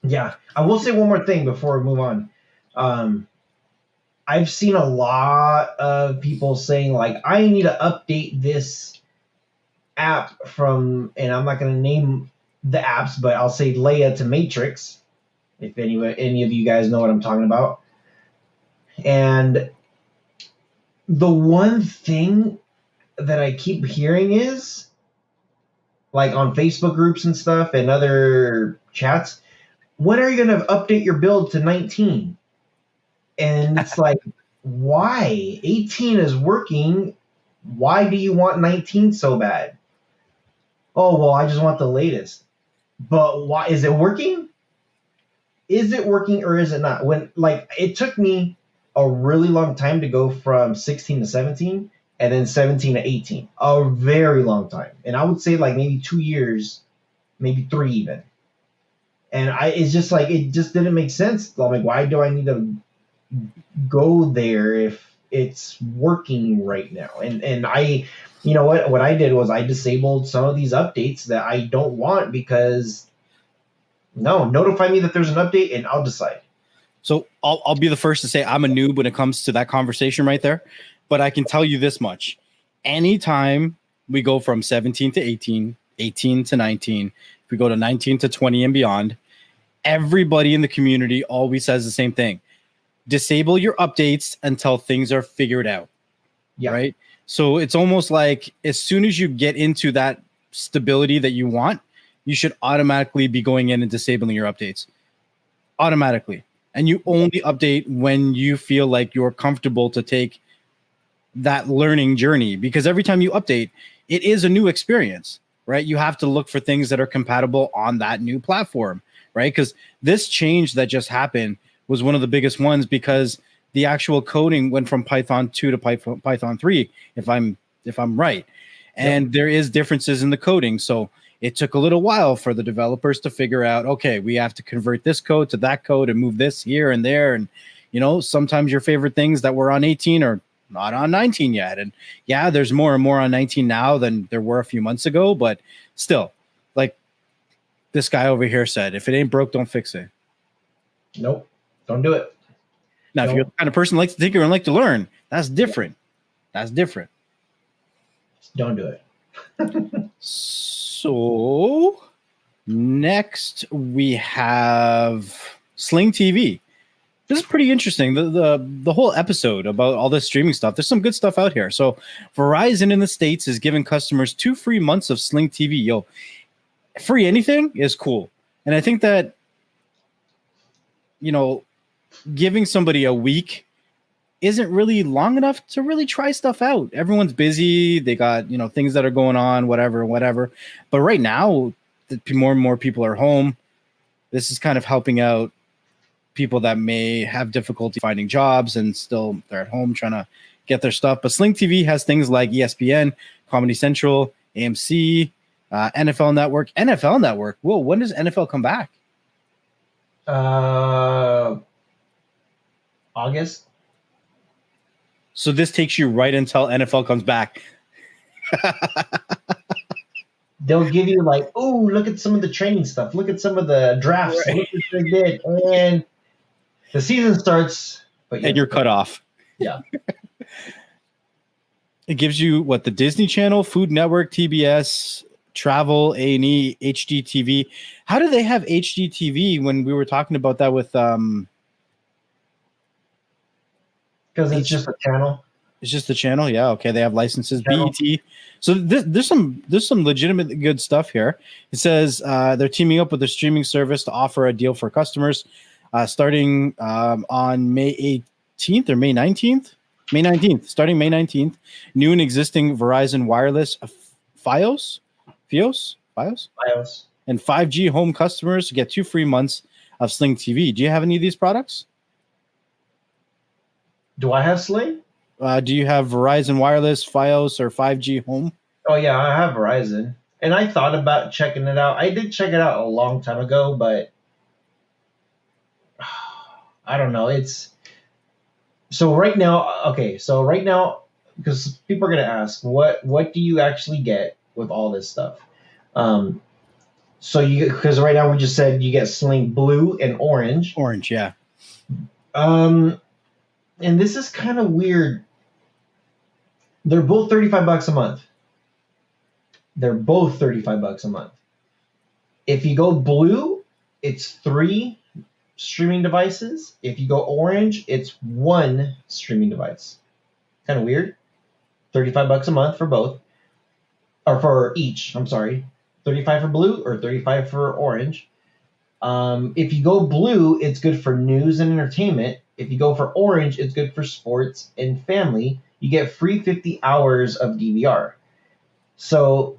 Speaker 1: Yeah. I will say one more thing before we move on. I've seen a lot of people saying, like, I need to update this app from, and I'm not going to name the apps, but I'll say Leia to Matrix, if any of you guys know what I'm talking about. And the one thing that I keep hearing is, like on Facebook groups and stuff and other chats, when are you going to update your build to 19? And it's like, why? 18 is working. Why do you want 19 so bad? Oh, well, I just want the latest. But why? Is it working? Is it working or is it not? When, like, it took me a really long time to go from 16 to 17 and then 17 to 18. A very long time. And I would say like maybe 2 years, maybe 3 even. And it's just like, it just didn't make sense. I'm like, why do I need to go there if it's working right now? And I, what I did was I disabled some of these updates that I don't want because notify me that there's an update and I'll decide.
Speaker 2: So I'll be the first to say I'm a noob when it comes to that conversation right there, but I can tell you this much. Anytime we go from 17 to 18, 18 to 19, if we go to 19 to 20 and beyond, everybody in the community always says the same thing. Disable your updates until things are figured out. Yeah. Right. So it's almost like as soon as you get into that stability that you want, you should automatically be going in and disabling your updates automatically. And you only update when you feel like you're comfortable to take that learning journey, because every time you update, it is a new experience, right? You have to look for things that are compatible on that new platform, right? Because this change that just happened was one of the biggest ones, because the actual coding went from Python 2 to Python 3, if I'm right. And there is differences in the coding. So it took a little while for the developers to figure out, okay, we have to convert this code to that code and move this here and there. And, sometimes your favorite things that were on 18 are not on 19 yet. And yeah, there's more and more on 19 now than there were a few months ago. But still, like this guy over here said, if it ain't broke, don't fix it.
Speaker 1: Nope. Don't do it.
Speaker 2: Now, if you're the kind of person who likes to tinker and like to learn, that's different. That's different.
Speaker 1: Don't do it.
Speaker 2: So next we have Sling TV. This is pretty interesting. The whole episode about all this streaming stuff. There's some good stuff out here. So Verizon in the States is giving customers 2 free months of Sling TV. Yo, free anything is cool. And I think that, giving somebody a week isn't really long enough to really try stuff out. Everyone's busy. They got, things that are going on, whatever. But right now, more and more people are home. This is kind of helping out people that may have difficulty finding jobs and still they're at home trying to get their stuff. But Sling TV has things like ESPN, Comedy Central, AMC, NFL Network. NFL Network. Whoa, when does NFL come back?
Speaker 1: August.
Speaker 2: So this takes you right until NFL comes back.
Speaker 1: They'll give you like, oh, look at some of the training stuff. Look at some of the drafts. Right. Look what they did. And the season starts.
Speaker 2: And you're cut off.
Speaker 1: Yeah.
Speaker 2: It gives you the Disney Channel, Food Network, TBS, Travel, A&E, HGTV. How do they have HGTV when we were talking about that with
Speaker 1: because it's just a channel.
Speaker 2: It's just the channel, yeah. Okay, they have licenses. Channel. BET. So there's some legitimate good stuff here. It says they're teaming up with a streaming service to offer a deal for customers starting on May 18th or May 19th. May 19th, starting May 19th. New and existing Verizon wireless Fios, and 5G home customers get 2 free months of Sling TV. Do you have any of these products?
Speaker 1: Do I have Sling?
Speaker 2: Do you have Verizon Wireless, Fios, or 5G Home?
Speaker 1: Oh, yeah, I have Verizon. And I thought about checking it out. I did check it out a long time ago, but I don't know. So right now, because people are going to ask, what do you actually get with all this stuff? Because right now we just said you get Sling Blue and Orange.
Speaker 2: Orange, yeah.
Speaker 1: And this is kind of weird. They're both $35 a month. If you go blue, it's 3 streaming devices. If you go orange, it's 1 streaming device. Kind of weird. $35 a month for both. Or for each, I'm sorry. 35 for blue or 35 for orange. If you go blue, it's good for news and entertainment. If you go for orange, it's good for sports and family. You get free 50 hours of DVR. So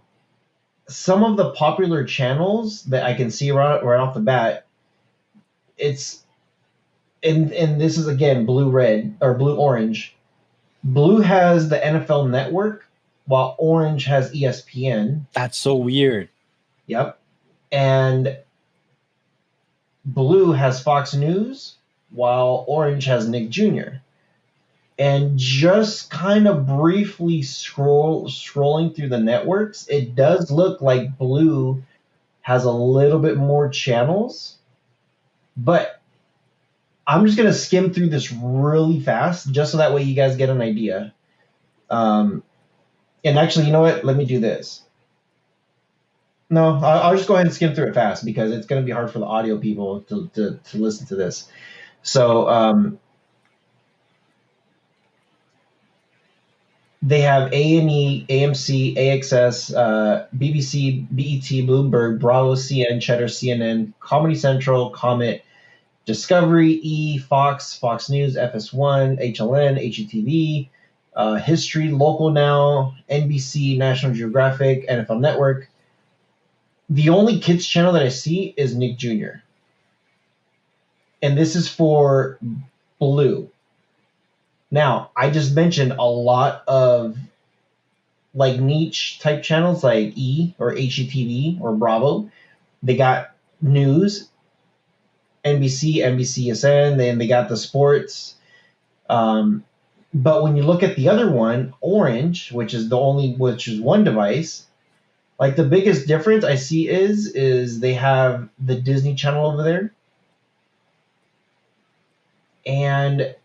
Speaker 1: some of the popular channels that I can see right off the bat, and this is again blue-red or blue-orange. Blue has the NFL Network, while orange has ESPN.
Speaker 2: That's so weird.
Speaker 1: Yep. And blue has Fox News, while orange has Nick Jr. And just kind of briefly scrolling through the networks, it does look like blue has a little bit more channels. But I'm just going to skim through this really fast, just so that way you guys get an idea. And actually, you know what? Let me do this. No, I'll just go ahead and skim through it fast because it's going to be hard for the audio people to listen to this. So they have A&E, AMC, AXS, BBC, BET, Bloomberg, Bravo, CN, Cheddar, CNN, Comedy Central, Comet, Discovery, E, Fox, Fox News, FS1, HLN, HGTV, History, Local Now, NBC, National Geographic, NFL Network. The only kids channel that I see is Nick Jr. And this is for blue. Now, I just mentioned a lot of like niche type channels like E or HGTV or Bravo. They got news, NBC, NBCSN, then they got the sports. But when you look at the other one, Orange, which is one device, like the biggest difference I see is they have the Disney Channel over there. And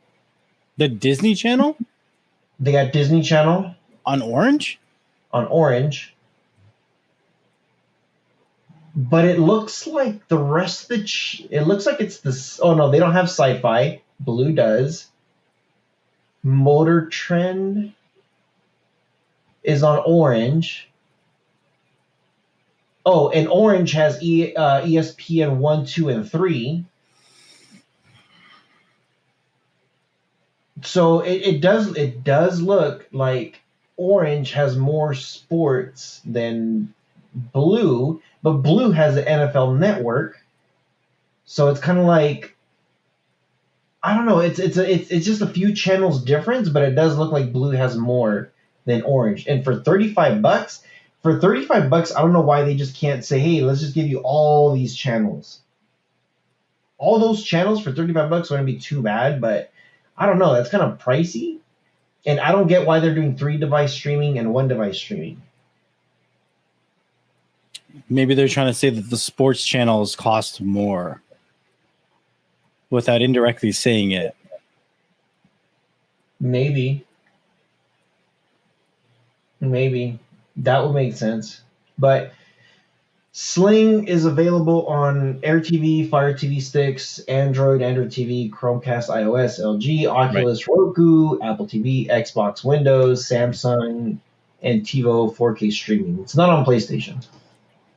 Speaker 2: the Disney Channel?
Speaker 1: They got Disney Channel.
Speaker 2: On Orange?
Speaker 1: On Orange. But it looks like the rest of it looks like it's this. Oh, no, they don't have sci-fi. Blue does. Motor Trend is on Orange. Oh, and Orange has ESPN 1, 2, and 3. So it does look like Orange has more sports than Blue, but Blue has the NFL Network. So it's kind of like, I don't know. It's just a few channels difference, but it does look like Blue has more than Orange. And for $35, I don't know why they just can't say, hey, let's just give you all these channels. All those channels for $35 wouldn't be too bad, but I don't know. That's kind of pricey, and I don't get why they're doing 3-device streaming and 1-device streaming.
Speaker 2: Maybe they're trying to say that the sports channels cost more without indirectly saying it.
Speaker 1: Maybe that would make sense, but Sling is available on Air TV, Fire TV sticks, Android TV, Chromecast, iOS, LG, Oculus, Roku, Apple TV, Xbox, Windows, Samsung, and TiVo 4K streaming. It's not on PlayStation.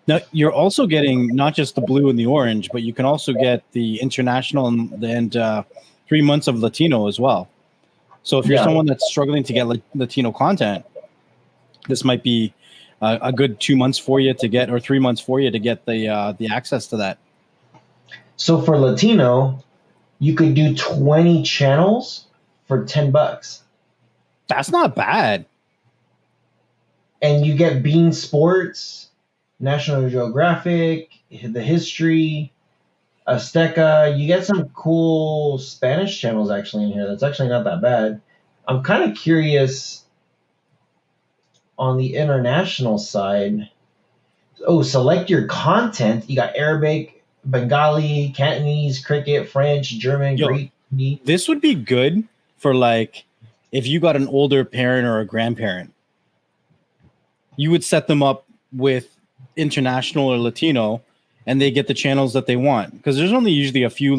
Speaker 2: Now, you're also getting not just the blue and the orange, but you can also get the international and 3 months of Latino as well. So if you're someone that's struggling to get Latino content, this might be a good 2 months for you to get, or 3 months for you to get the access to that.
Speaker 1: So for Latino, you could do 20 channels for $10.
Speaker 2: That's not bad.
Speaker 1: And you get Bean Sports, National Geographic, the History, Azteca. You get some cool Spanish channels actually in here. That's actually not that bad. I'm kind of curious on the international side. Oh, select your content. You got Arabic, Bengali, Cantonese, Cricket, French, German, Greek.
Speaker 2: This would be good for like if you got an older parent or a grandparent. You would set them up with international or Latino, and they get the channels that they want, because there's only usually a few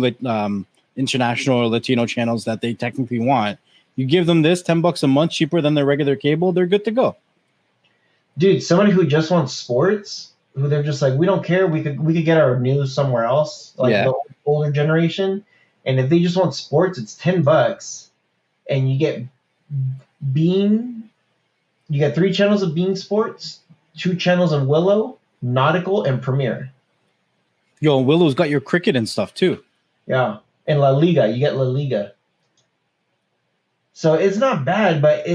Speaker 2: international or Latino channels that they technically want. You give them this $10 a month, cheaper than their regular cable, they're good to go.
Speaker 1: Dude, somebody who just wants sports, who they're just like, we don't care, we could get our news somewhere else, like the older generation, and if they just want sports, it's $10, and you get Bean. You got 3 channels of Bean Sports, 2 channels of Willow, Nautical, and Premiere.
Speaker 2: Yo, Willow's got your cricket and stuff too.
Speaker 1: Yeah, and La Liga. You get La Liga. So it's not bad, but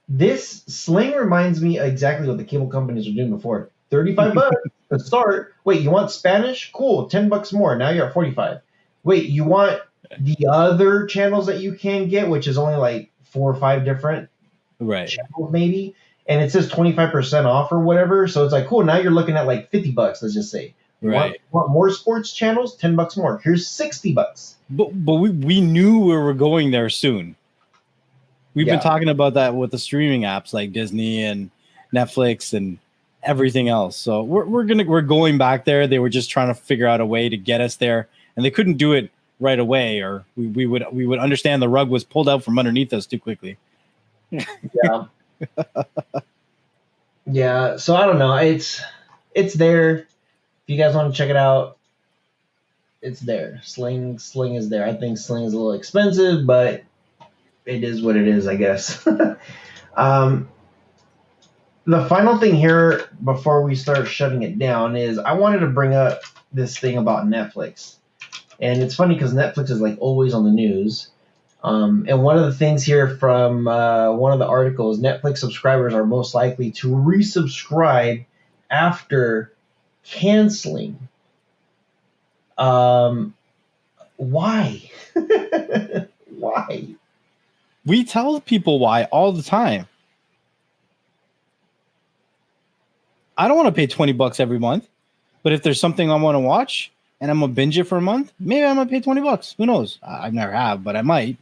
Speaker 1: this Sling reminds me exactly what the cable companies were doing before. $35 to start. Wait, you want Spanish? Cool, $10 more. Now you're at $45. Wait, you want the other channels that you can get, which is only like 4 or 5 different channels maybe, and it says 25% off or whatever. So it's like, cool, now you're looking at like $50, let's just say. Want more sports channels? $10 more. Here's $60.
Speaker 2: But we knew we were going there soon. We've been talking about that with the streaming apps like Disney and Netflix and everything else. So we're going back there. They were just trying to figure out a way to get us there, and they couldn't do it right away, or we would understand the rug was pulled out from underneath us too quickly.
Speaker 1: Yeah. So I don't know. It's there. If you guys want to check it out, it's there. Sling is there. I think Sling is a little expensive, but it is what it is, I guess. The final thing here before we start shutting it down is I wanted to bring up this thing about Netflix. And it's funny because Netflix is like always on the news. And one of the things here from one of the articles, Netflix subscribers are most likely to resubscribe after canceling. Why? Why?
Speaker 2: We tell people why all the time. I don't want to pay $20 every month, but if there's something I want to watch and I'm gonna binge it for a month, maybe I'm gonna pay $20. Who knows? I never have, but I might.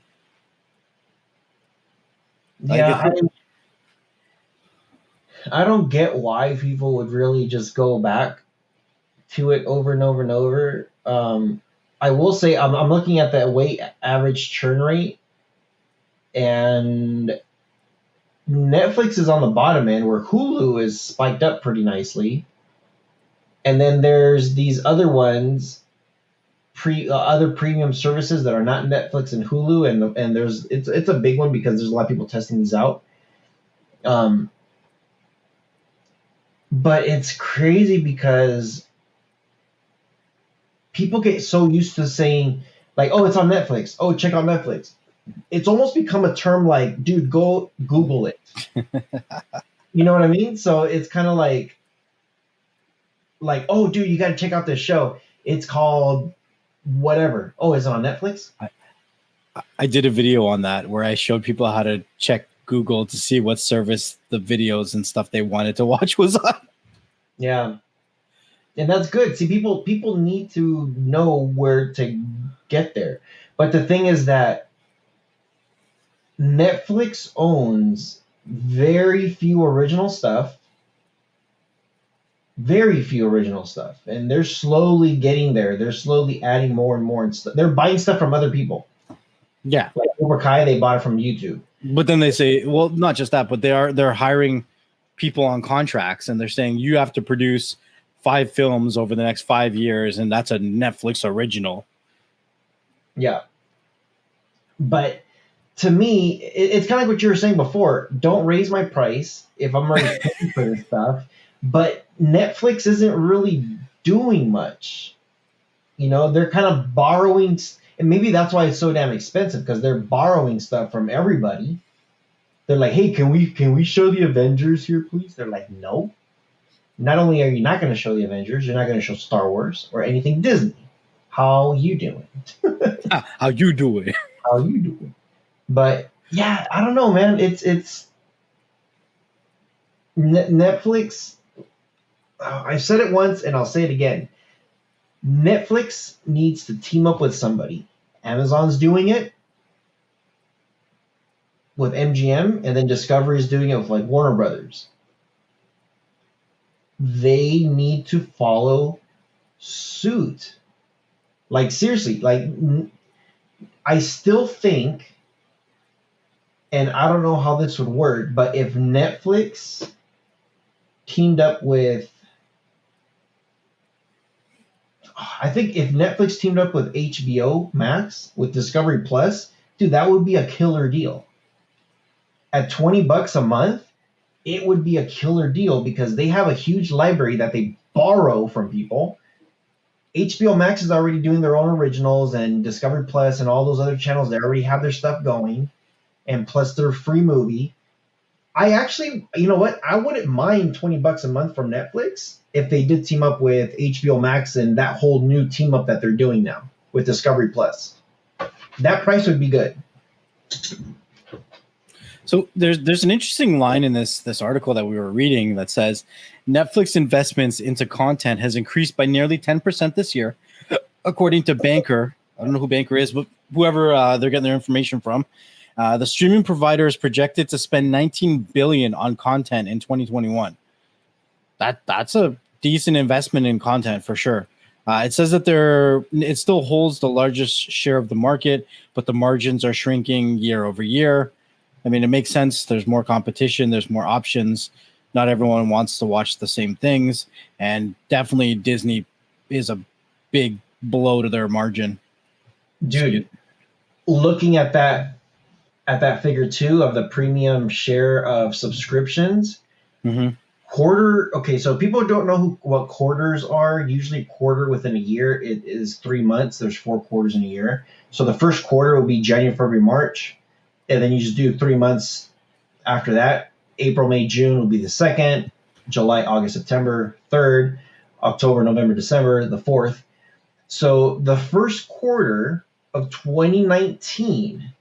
Speaker 1: Yeah, I don't get why people would really just go back to it over and over and over. I will say I'm looking at the weight average churn rate, and Netflix is on the bottom end, where Hulu is spiked up pretty nicely, and then there's these other ones, other premium services that are not Netflix and Hulu, and there's it's a big one because there's a lot of people testing these out. But it's crazy because people get so used to saying like, "Oh, it's on Netflix. Oh, check out Netflix." It's almost become a term like, "Dude, go Google it." You know what I mean? So it's kind of like, "Oh, dude, you got to check out this show. It's called whatever. Oh, is it on Netflix?"
Speaker 2: I did a video on that where I showed people how to check Google to see what service the videos and stuff they wanted to watch was on.
Speaker 1: Yeah. And that's good. See, people need to know where to get there. But the thing is that Netflix owns very few original stuff. Very few original stuff. And they're slowly getting there. They're slowly adding more and more. They're buying stuff from other people.
Speaker 2: Yeah.
Speaker 1: Like Cobra Kai, they bought it from YouTube.
Speaker 2: But then they say, well, not just that, but they're hiring people on contracts, and they're saying you have to produce 5 films over the next 5 years, and that's a Netflix original.
Speaker 1: Yeah. But to me, it's kind of like what you were saying before. Don't raise my price if I'm already paying for this stuff. But Netflix isn't really doing much. You know, they're kind of borrowing, and maybe that's why it's so damn expensive, because they're borrowing stuff from everybody. They're like, "Hey, can we show the Avengers here, please?" They're like, "No. Not only are you not going to show the Avengers, you're not going to show Star Wars or anything Disney. How you doing?"
Speaker 2: How you doing?
Speaker 1: How you doing? But yeah, I don't know, man. It's Netflix. I've said it once and I'll say it again. Netflix needs to team up with somebody. Amazon's doing it with MGM, and then Discovery is doing it with like Warner Brothers. They need to follow suit. Like seriously, like I still think, and I don't know how this would work, but if Netflix teamed up with, I think if Netflix teamed up with HBO Max with Discovery Plus, dude, that would be a killer deal. At $20 a month, it would be a killer deal because they have a huge library that they borrow from people. HBO Max is already doing their own originals, and Discovery Plus and all those other channels, they already have their stuff going, and plus their free movie. I actually, you know what? I wouldn't mind $20 a month from Netflix if they did team up with HBO Max and that whole new team up that they're doing now with Discovery Plus. That price would be good.
Speaker 2: So there's an interesting line in this article that we were reading that says Netflix investments into content has increased by nearly 10% this year, according to Banker. I don't know who Banker is, but whoever they're getting their information from. The streaming provider is projected to spend $19 billion on content in 2021. That's a decent investment in content for sure. It says that it still holds the largest share of the market, but the margins are shrinking year over year. I mean, it makes sense. There's more competition. There's more options. Not everyone wants to watch the same things. And definitely Disney is a big blow to their margin.
Speaker 1: Dude, looking at that figure too of the premium share of subscriptions, quarter. Okay, so people don't know what quarters are. Usually a quarter within a year, it is 3 months. There's 4 quarters in a year. So the first quarter will be January, February, March. And then you just do 3 months after that. April, May, June will be the second. July, August, September, third. October, November, December, the fourth. So the first quarter of 2019,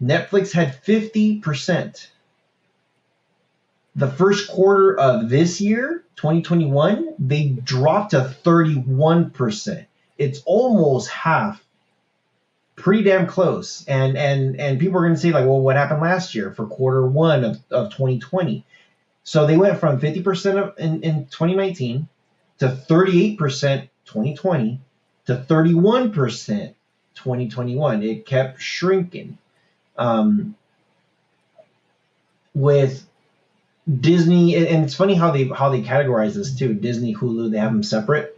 Speaker 1: Netflix had 50%. The first quarter of this year, 2021, they dropped to 31%. It's almost half. Pretty damn close. And people are going to say, like, well, what happened last year for quarter one of 2020? So they went from 50% in 2019 to 38% 2020 to 31%. 2021, it kept shrinking. With Disney, and it's funny how they categorize this too. Disney, Hulu, they have them separate.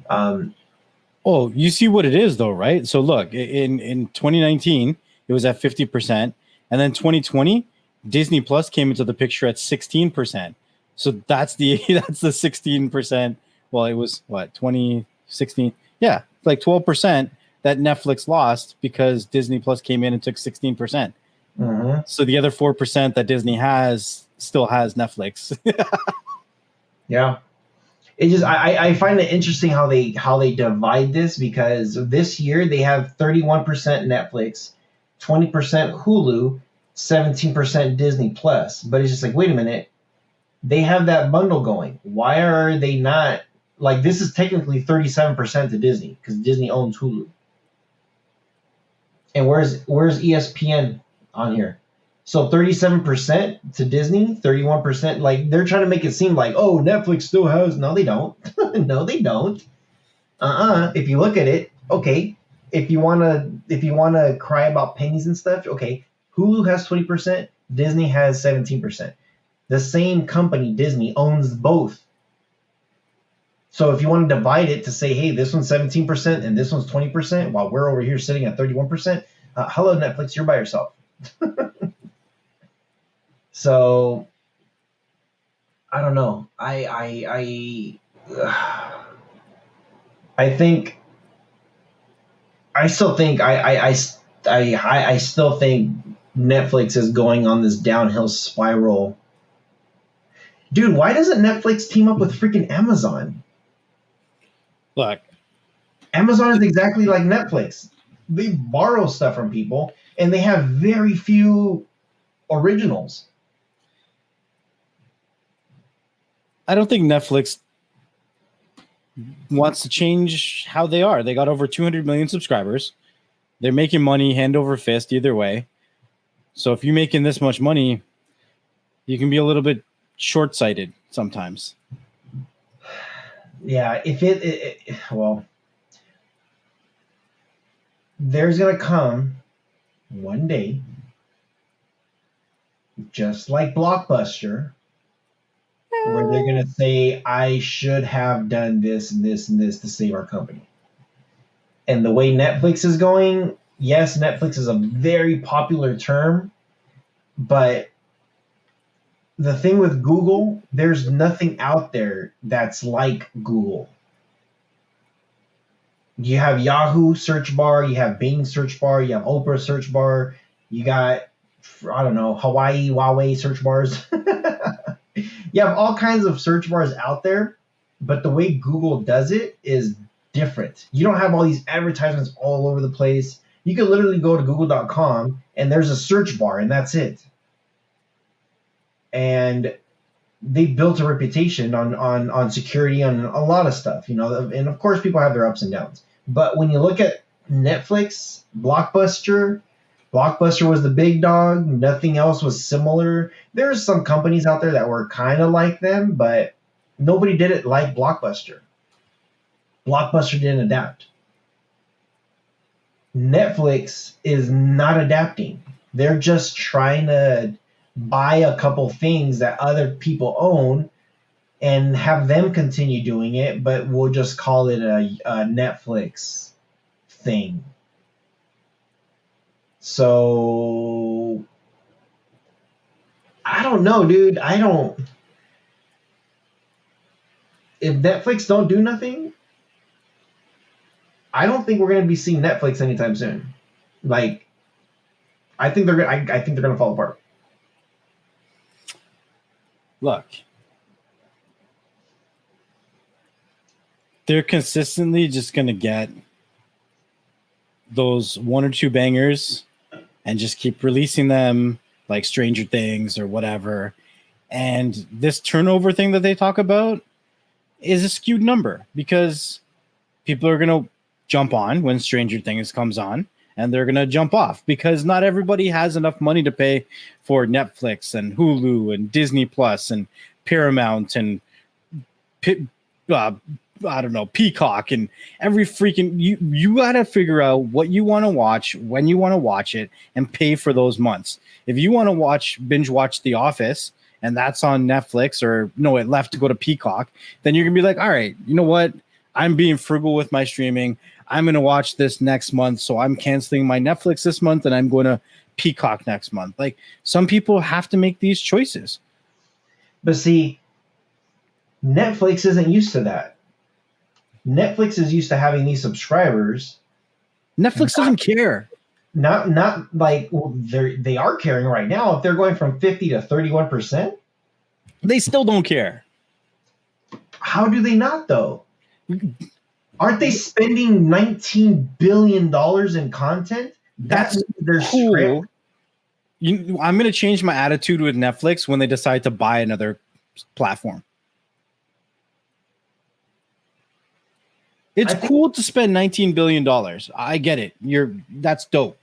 Speaker 2: Oh, you see what it is though, right? So look, in 2019, it was at 50%, and then 2020, Disney Plus came into the picture at 16%. So that's the 16%. Well, it was what, 2016? Yeah, like 12% that Netflix lost because Disney Plus came in and took 16%.
Speaker 1: Mm-hmm.
Speaker 2: So the other 4% that Disney has still has Netflix.
Speaker 1: Yeah. It just I find it interesting how they divide this, because this year they have 31% Netflix, 20% Hulu, 17% Disney Plus. But it's just like, wait a minute, they have that bundle going. Why are they not, like, this is technically 37% to Disney because Disney owns Hulu. And where's ESPN on here? So 37% to Disney, 31%. Like, they're trying to make it seem like, oh, Netflix still has. No, they don't. No, they don't. If you look at it, okay. If you wanna cry about pennies and stuff, okay. Hulu has 20%. Disney has 17%. The same company, Disney, owns both. So if you want to divide it to say, hey, this one's 17% and this one's 20%, while we're over here sitting at 31%, hello, Netflix, you're by yourself. So I don't know. I think I still think I still think Netflix is going on this downhill spiral. Dude, why doesn't Netflix team up with freaking Amazon?
Speaker 2: Look,
Speaker 1: Amazon is exactly like Netflix. They borrow stuff from people, and they have very few originals.
Speaker 2: I don't think Netflix wants to change how they are. They got over 200 million subscribers. They're making money hand over fist either way. So if you're making this much money, you can be a little bit short-sighted sometimes.
Speaker 1: Yeah, well, there's going to come one day, just like Blockbuster, where they're going to say, I should have done this and this and this to save our company. And the way Netflix is going, yes, Netflix is a very popular term, but the thing with Google, there's nothing out there that's like Google. You have Yahoo search bar, you have Bing search bar, you have Oprah search bar, you got, I don't know, Huawei search bars. You have all kinds of search bars out there, but the way Google does it is different. You don't have all these advertisements all over the place. You can literally go to google.com and there's a search bar and that's it. And they built a reputation on security, on a lot of stuff, and of course people have their ups and downs. But when you look at Netflix, Blockbuster was the big dog. Nothing else was similar. There's some companies out there that were kind of like them, but nobody did it like Blockbuster. Blockbuster didn't adapt. Netflix is not adapting. They're just trying to buy a couple things that other people own and have them continue doing it, but we'll just call it a Netflix thing. So I don't know, dude. If Netflix don't do nothing, I don't think we're going to be seeing Netflix anytime soon. Like, I think they're going to fall apart.
Speaker 2: Look, they're consistently just going to get those one or two bangers and just keep releasing them, like Stranger Things or whatever. And this turnover thing that they talk about is a skewed number because people are going to jump on when Stranger Things comes on, and they're going to jump off because not everybody has enough money to pay for Netflix and Hulu and Disney Plus and Paramount and I don't know, Peacock and every freaking you got to figure out what you want to watch, when you want to watch it, and pay for those months. If you want to binge watch The Office and that's on Netflix, or no, it left to go to Peacock, then you're gonna be like, all right, you know what? I'm being frugal with my streaming. I'm gonna watch this next month, so I'm canceling my Netflix this month and I'm going to Peacock next month. Like, some people have to make these choices.
Speaker 1: But see, Netflix isn't used to that. Netflix is used to having these subscribers.
Speaker 2: Netflix doesn't care.
Speaker 1: Not like, well, they are caring right now. If they're going from 50 to 31%,
Speaker 2: they still don't care.
Speaker 1: How do they not, though? Aren't they spending $19 billion in content?
Speaker 2: That's cool. I'm going to change my attitude with Netflix when they decide to buy another platform. It's cool to spend $19 billion. I get it. That's dope.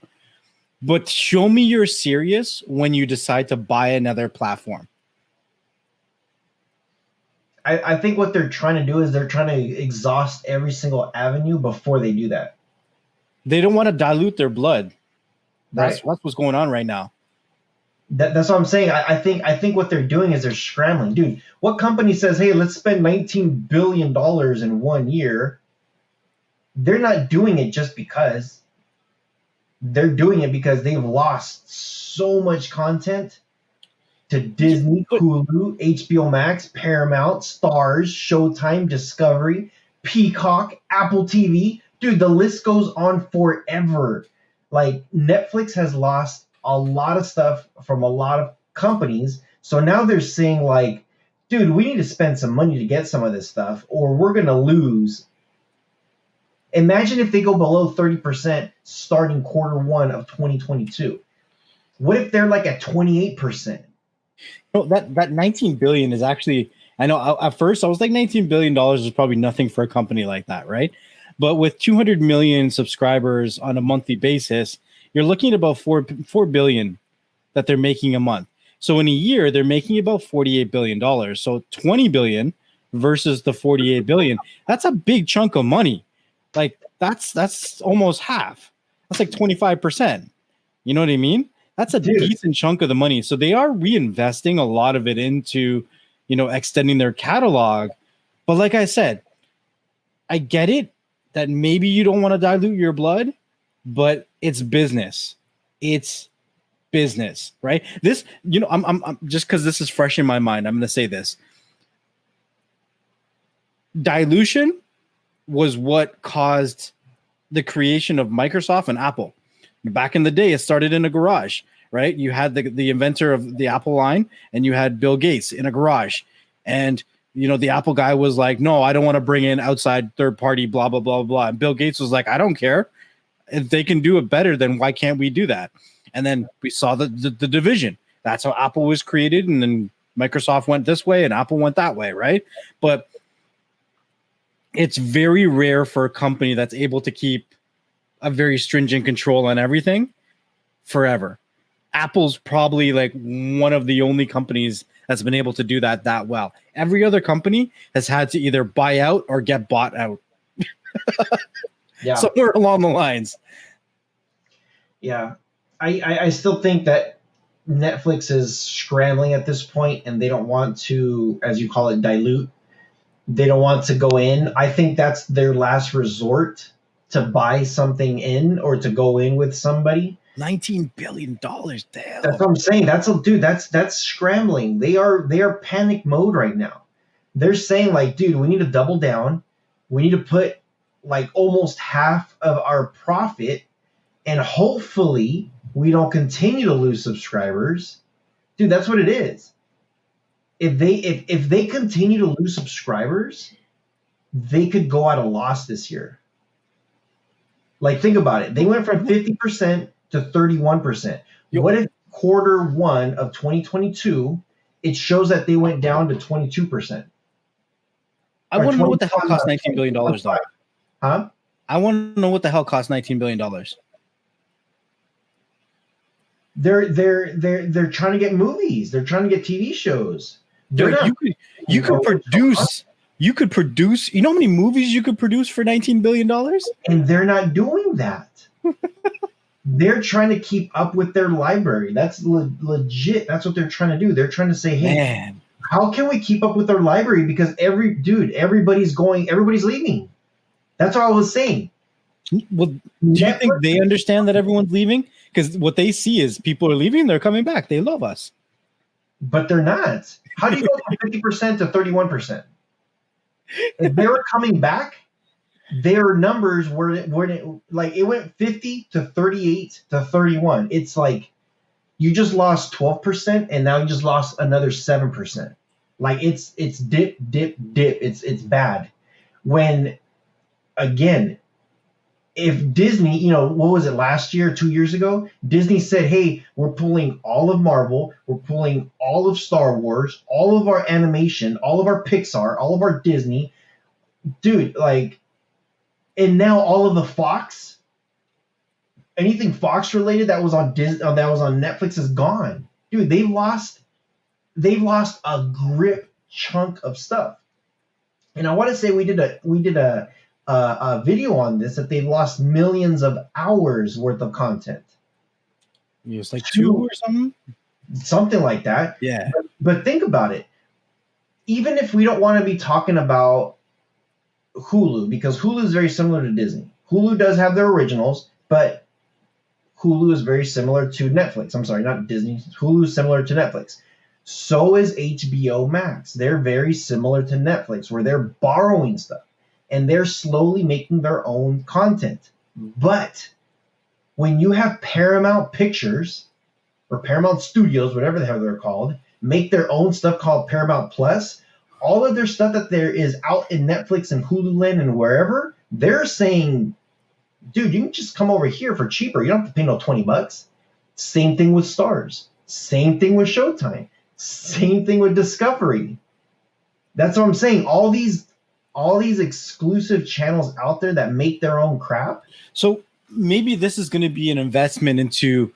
Speaker 2: But show me you're serious when you decide to buy another platform.
Speaker 1: I think what they're trying to do is they're trying to exhaust every single avenue before they do that.
Speaker 2: They don't want to dilute their blood. That's what's going on right now.
Speaker 1: That's what I'm saying. I think what they're doing is they're scrambling. Dude, what company says, hey, let's spend $19 billion in 1 year? They're not doing it just because. They're doing it because they've lost so much content to Disney, Hulu, HBO Max, Paramount, Stars, Showtime, Discovery, Peacock, Apple TV. Dude, the list goes on forever. Like, Netflix has lost a lot of stuff from a lot of companies. So now they're saying, like, dude, we need to spend some money to get some of this stuff or we're going to lose. Imagine if they go below 30% starting Q1 of 2022. What if they're like at 28%?
Speaker 2: No, that $19 billion is actually, I know at first I was like, $19 billion is probably nothing for a company like that, right? But with 200 million subscribers on a monthly basis, you're looking at about $4 billion that they're making a month. So in a year, they're making about $48 billion. So 20 billion versus the 48 billion. That's a big chunk of money. Like, that's almost half. That's like 25%. You know what I mean? That's a decent chunk of the money. So they are reinvesting a lot of it into, extending their catalog. But like I said, I get it that maybe you don't want to dilute your blood, but it's business. It's business, right? This, I'm just because this is fresh in my mind, I'm going to say this. Dilution was what caused the creation of Microsoft and Apple. Back in the day, it started in a garage, right? You had the inventor of the Apple line, and you had Bill Gates in a garage. And, the Apple guy was like, no, I don't want to bring in outside third party, blah, blah, blah, blah. And Bill Gates was like, I don't care. If they can do it better, then why can't we do that? And then we saw the division. That's how Apple was created. And then Microsoft went this way and Apple went that way, right? But it's very rare for a company that's able to keep a very stringent control on everything forever. Apple's probably like one of the only companies that's been able to do that well. Every other company has had to either buy out or get bought out.
Speaker 1: Yeah.
Speaker 2: Somewhere along the lines.
Speaker 1: Yeah. I still think that Netflix is scrambling at this point and they don't want to, as you call it, dilute. They don't want to go in. I think that's their last resort to buy something in or to go in with somebody.
Speaker 2: $19 billion. Damn.
Speaker 1: That's what I'm saying. That's scrambling. They are panic mode right now. They're saying, like, dude, we need to double down. We need to put like almost half of our profit, and hopefully we don't continue to lose subscribers. Dude, that's what it is. If they continue to lose subscribers, they could go at a loss this year. Like, think about it. They went from 50% to 31%. What if Q1 of 2022, it shows that they went down to 22%?
Speaker 2: I want to know what the hell cost $19 billion, though.
Speaker 1: Huh?
Speaker 2: I want to know what the hell cost $19 billion.
Speaker 1: They're trying to get movies. They're trying to get TV shows.
Speaker 2: Dude, you could produce You could produce, you know how many movies you could produce for $19 billion?
Speaker 1: And they're not doing that. They're trying to keep up with their library. That's legit. That's what they're trying to do. They're trying to say, hey,
Speaker 2: Man.
Speaker 1: how can we keep up with our library? Because everybody's leaving. That's all I was saying.
Speaker 2: Well, do you think they understand that everyone's leaving? Because what they see is people are leaving, they're coming back. They love us.
Speaker 1: But they're not. How do you go from 50% to 31%? If they were coming back, their numbers were like it went 50 to 38 to 31. It's like you just lost 12% and now you just lost another 7%. Like it's dip. It's bad. When again, if Disney, what was it last year, 2 years ago? Disney said, hey, we're pulling all of Marvel, we're pulling all of Star Wars, all of our animation, all of our Pixar, all of our Disney. Dude, like, and now all of the Fox, anything Fox related that was on Netflix is gone. Dude, they've lost a grip chunk of stuff. And I want to say we did a video on this, that they've lost millions of hours worth of content.
Speaker 2: It's like 2 or
Speaker 1: something like that.
Speaker 2: Yeah.
Speaker 1: But think about it. Even if we don't want to be talking about Hulu, because Hulu is very similar to Disney. Hulu does have their originals, but Hulu is very similar to Netflix. I'm sorry, not Disney. Hulu is similar to Netflix. So is HBO Max. They're very similar to Netflix, where they're borrowing stuff and they're slowly making their own content. But when you have Paramount Pictures or Paramount Studios, whatever the hell they're called, make their own stuff called Paramount Plus, all of their stuff that there is out in Netflix and Hulu Land and wherever, they're saying, dude, you can just come over here for cheaper. You don't have to pay no $20. Same thing with Starz. Same thing with Showtime. Same thing with Discovery. That's what I'm saying. All these exclusive channels out there that make their own crap.
Speaker 2: So maybe this is going to be an investment into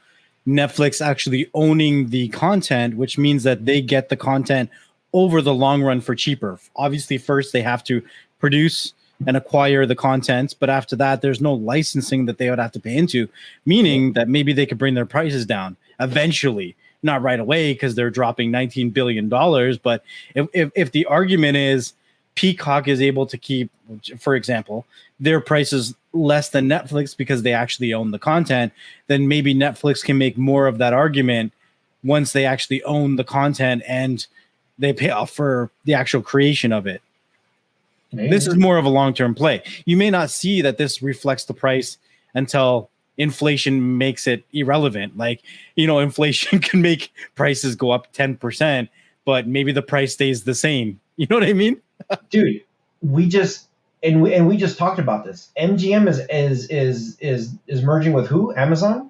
Speaker 2: Netflix actually owning the content, which means that they get the content over the long run for cheaper. Obviously, first they have to produce and acquire the content, but after that, there's no licensing that they would have to pay into, meaning that maybe they could bring their prices down eventually, not right away because they're dropping $19 billion. But if the argument is Peacock is able to keep, for example, their prices less than Netflix because they actually own the content, then maybe Netflix can make more of that argument once they actually own the content and they pay off for the actual creation of it. Maybe. This is more of a long-term play. You may not see that this reflects the price until inflation makes it irrelevant. Like, inflation can make prices go up 10%, but maybe the price stays the same. You know what I mean?
Speaker 1: Dude, we just talked about this. MGM is merging with who? Amazon?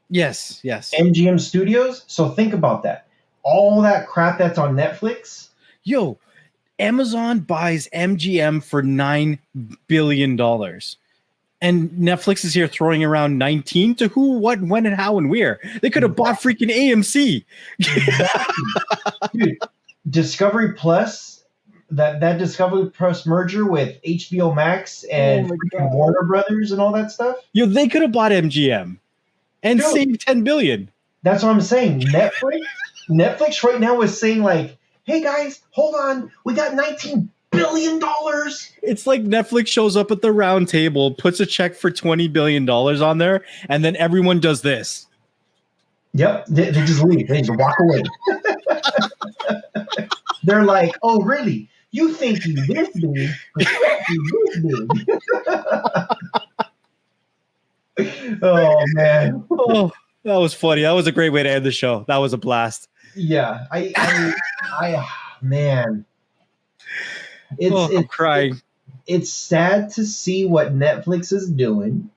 Speaker 2: Yes.
Speaker 1: MGM Studios. So think about that. All that crap that's on Netflix.
Speaker 2: Yo, Amazon buys MGM for $9 billion. And Netflix is here throwing around 19 to who, what, when, and how, and where. They could have bought freaking AMC.
Speaker 1: Dude, Discovery Plus, that Discovery Plus merger with HBO Max and Warner Brothers and all that stuff.
Speaker 2: Yo, they could have bought MGM and saved $10 billion.
Speaker 1: That's what I'm saying. Netflix right now is saying like, hey guys, hold on. We got $19 billion.
Speaker 2: It's like Netflix shows up at the round table, puts a check for $20 billion on there, and then everyone does this.
Speaker 1: Yep. They just leave. They just walk away. They're like, oh, really? You think you this big, but you actually this big. Oh, man.
Speaker 2: Oh, that was funny. That was a great way to end the show. That was a blast.
Speaker 1: Yeah, I man,
Speaker 2: I'm crying.
Speaker 1: It's sad to see what Netflix is doing,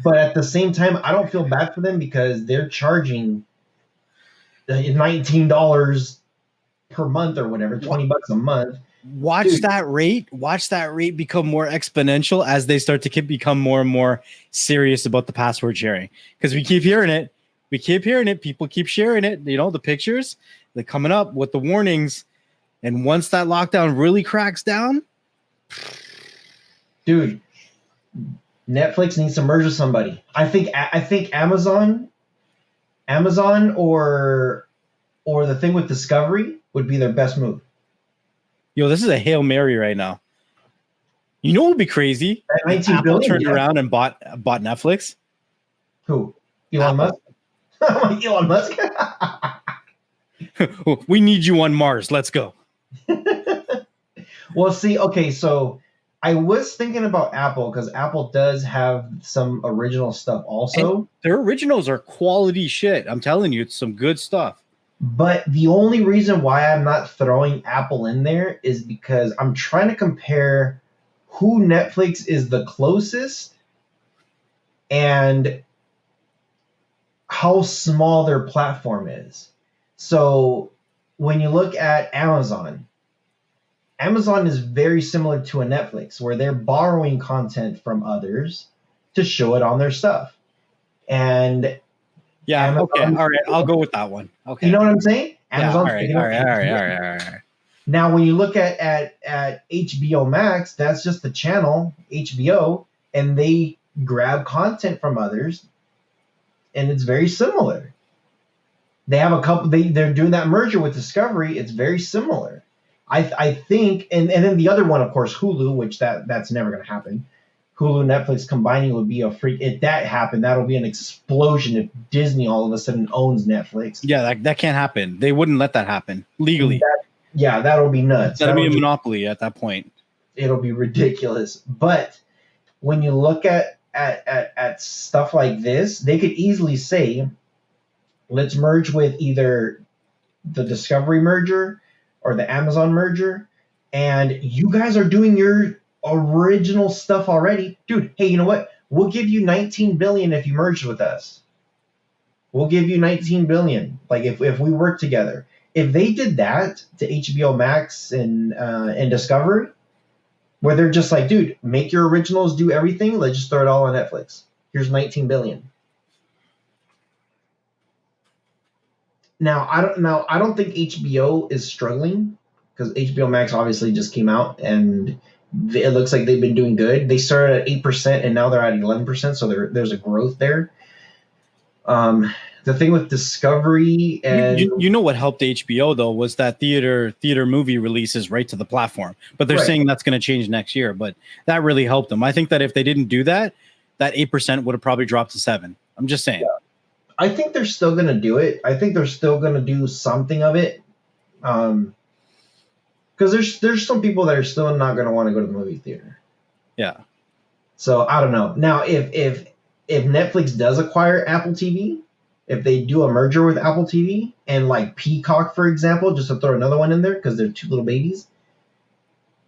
Speaker 1: but at the same time, I don't feel bad for them because they're charging $19 per month or whatever, $20 a month.
Speaker 2: Watch that rate become more exponential as they start to become more and more serious about the password sharing, because we keep hearing it. People keep sharing it. The pictures, they're coming up with the warnings. And once that lockdown really cracks down,
Speaker 1: dude, Netflix needs to merge with somebody. I think Amazon or the thing with Discovery would be their best move.
Speaker 2: yo, this is a Hail Mary right now. You know what would be crazy?
Speaker 1: At 19
Speaker 2: Apple
Speaker 1: billion,
Speaker 2: turned around and bought Netflix.
Speaker 1: Who? Elon Musk? Elon Musk?
Speaker 2: We need you on Mars. Let's go.
Speaker 1: Well, see, okay, so I was thinking about Apple because Apple does have some original stuff also.
Speaker 2: And their originals are quality shit. I'm telling you, it's some good stuff.
Speaker 1: But the only reason why I'm not throwing Apple in there is because I'm trying to compare who Netflix is the closest and how small their platform is. So when you look at Amazon is very similar to a Netflix where they're borrowing content from others to show it on their stuff. And
Speaker 2: yeah,
Speaker 1: Amazon,
Speaker 2: okay, all right, I'll go with that one. Okay,
Speaker 1: you know what I'm saying?
Speaker 2: Amazon's all right.
Speaker 1: Now, when you look at HBO Max, that's just the channel HBO, and they grab content from others, and it's very similar. They have a couple. They're doing that merger with Discovery. It's very similar. I think, and then the other one, of course, Hulu, which that's never going to happen. Hulu, Netflix combining would be a freak. If that happened, that'll be an explosion if Disney all of a sudden owns Netflix.
Speaker 2: Yeah, that can't happen. They wouldn't let that happen legally.
Speaker 1: That'll be nuts.
Speaker 2: That'll be a monopoly at that point.
Speaker 1: It'll be ridiculous. But when you look at stuff like this, they could easily say, let's merge with either the Discovery merger or the Amazon merger, and you guys are doing your original stuff already. Dude, hey, you know what? We'll give you $19 billion if you merge with us. We'll give you $19 billion, like if we work together. If they did that to HBO Max and Discovery, where they're just like, dude, make your originals do everything, let's just throw it all on Netflix. Here's $19 billion. Now I don't think HBO is struggling because HBO Max obviously just came out and it looks like they've been doing good. They started at 8% and now they're at 11%, so there's a growth there. The thing with Discovery and
Speaker 2: you know what helped HBO though was that theater movie releases right to the platform, but they're saying that's going to change next year. But that really helped them. I think that if they didn't do that, that 8% would have probably dropped to 7%. I'm just saying. Yeah.
Speaker 1: I think they're still going to do it. I think they're still going to do something of it, because there's some people that are still not going to want to go to the movie theater.
Speaker 2: Yeah.
Speaker 1: So I don't know. Now, if Netflix does acquire Apple TV, if they do a merger with Apple TV and like Peacock, for example, just to throw another one in there because they're two little babies,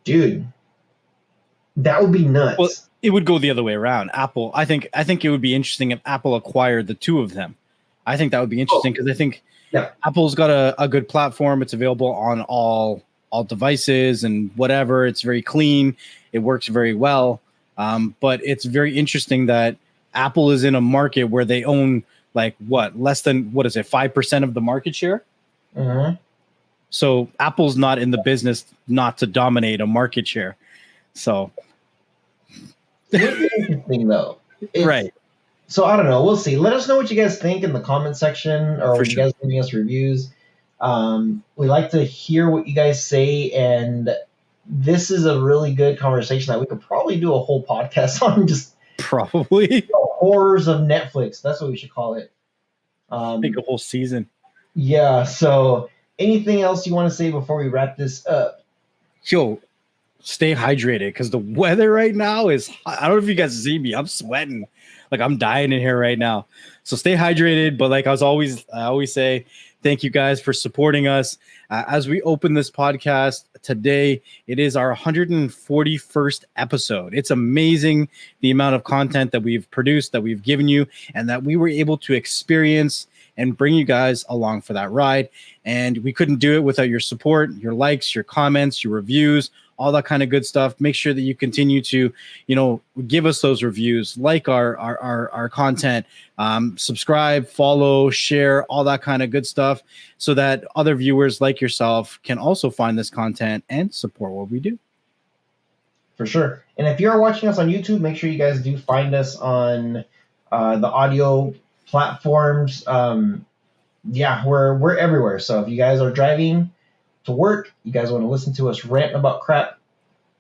Speaker 1: dude, that would be nuts.
Speaker 2: Well, it would go the other way around. Apple, I think it would be interesting if Apple acquired the two of them. I think that would be interesting because I think Apple's got a good platform. It's available on all devices and whatever. It's very clean. It works very well. But it's very interesting that Apple is in a market where they own less than 5% of the market share.
Speaker 1: Mm-hmm.
Speaker 2: So Apple's not in the business not to dominate a market share. So
Speaker 1: it's interesting though.
Speaker 2: Right.
Speaker 1: So I don't know. We'll see. Let us know what you guys think in the comment section, or when you guys giving us reviews. We like to hear what you guys say, and this is a really good conversation that we could probably do a whole podcast on. Just
Speaker 2: probably
Speaker 1: the horrors of Netflix. That's what we should call it.
Speaker 2: Make a whole season.
Speaker 1: Yeah. So anything else you want to say before we wrap this up?
Speaker 2: Yo, stay hydrated because the weather right now is hot. I don't know if you guys see me. I'm sweating. Like I'm dying in here right now. So stay hydrated. But like I always say, thank you guys for supporting us. As we open this podcast today, it is our 141st episode. It's amazing the amount of content that we've produced, that we've given you, and that we were able to experience and bring you guys along for that ride. And we couldn't do it without your support, your likes, your comments, your reviews, all that kind of good stuff. Make sure that you continue to, give us those reviews, like our content, subscribe, follow, share, all that kind of good stuff, so that other viewers like yourself can also find this content and support what we do.
Speaker 1: For sure. And if you're watching us on YouTube, make sure you guys do find us on the audio platforms. We're everywhere. So if you guys are driving to work, you guys want to listen to us rant about crap,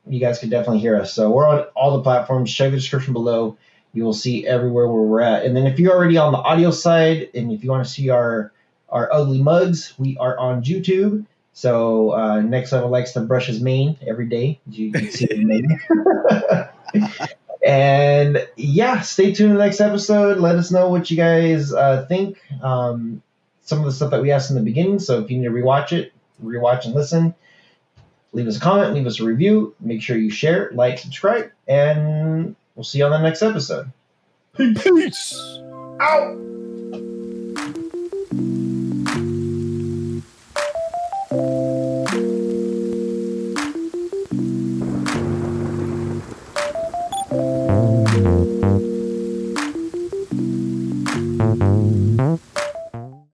Speaker 1: you guys can definitely hear us. So we're on all the platforms. Check the description below. You will see everywhere where we're at. And then if you're already on the audio side, and if you want to see our ugly mugs, we are on YouTube. So Next Level likes to brush his mane every day. You can see his mane. And yeah, stay tuned to the next episode. Let us know what you guys think. Some of the stuff that we asked in the beginning. So if you need to rewatch and listen, leave us a comment, leave us a review. Make sure you share, like, subscribe, and we'll see you on the next episode.
Speaker 2: Peace.
Speaker 1: Out.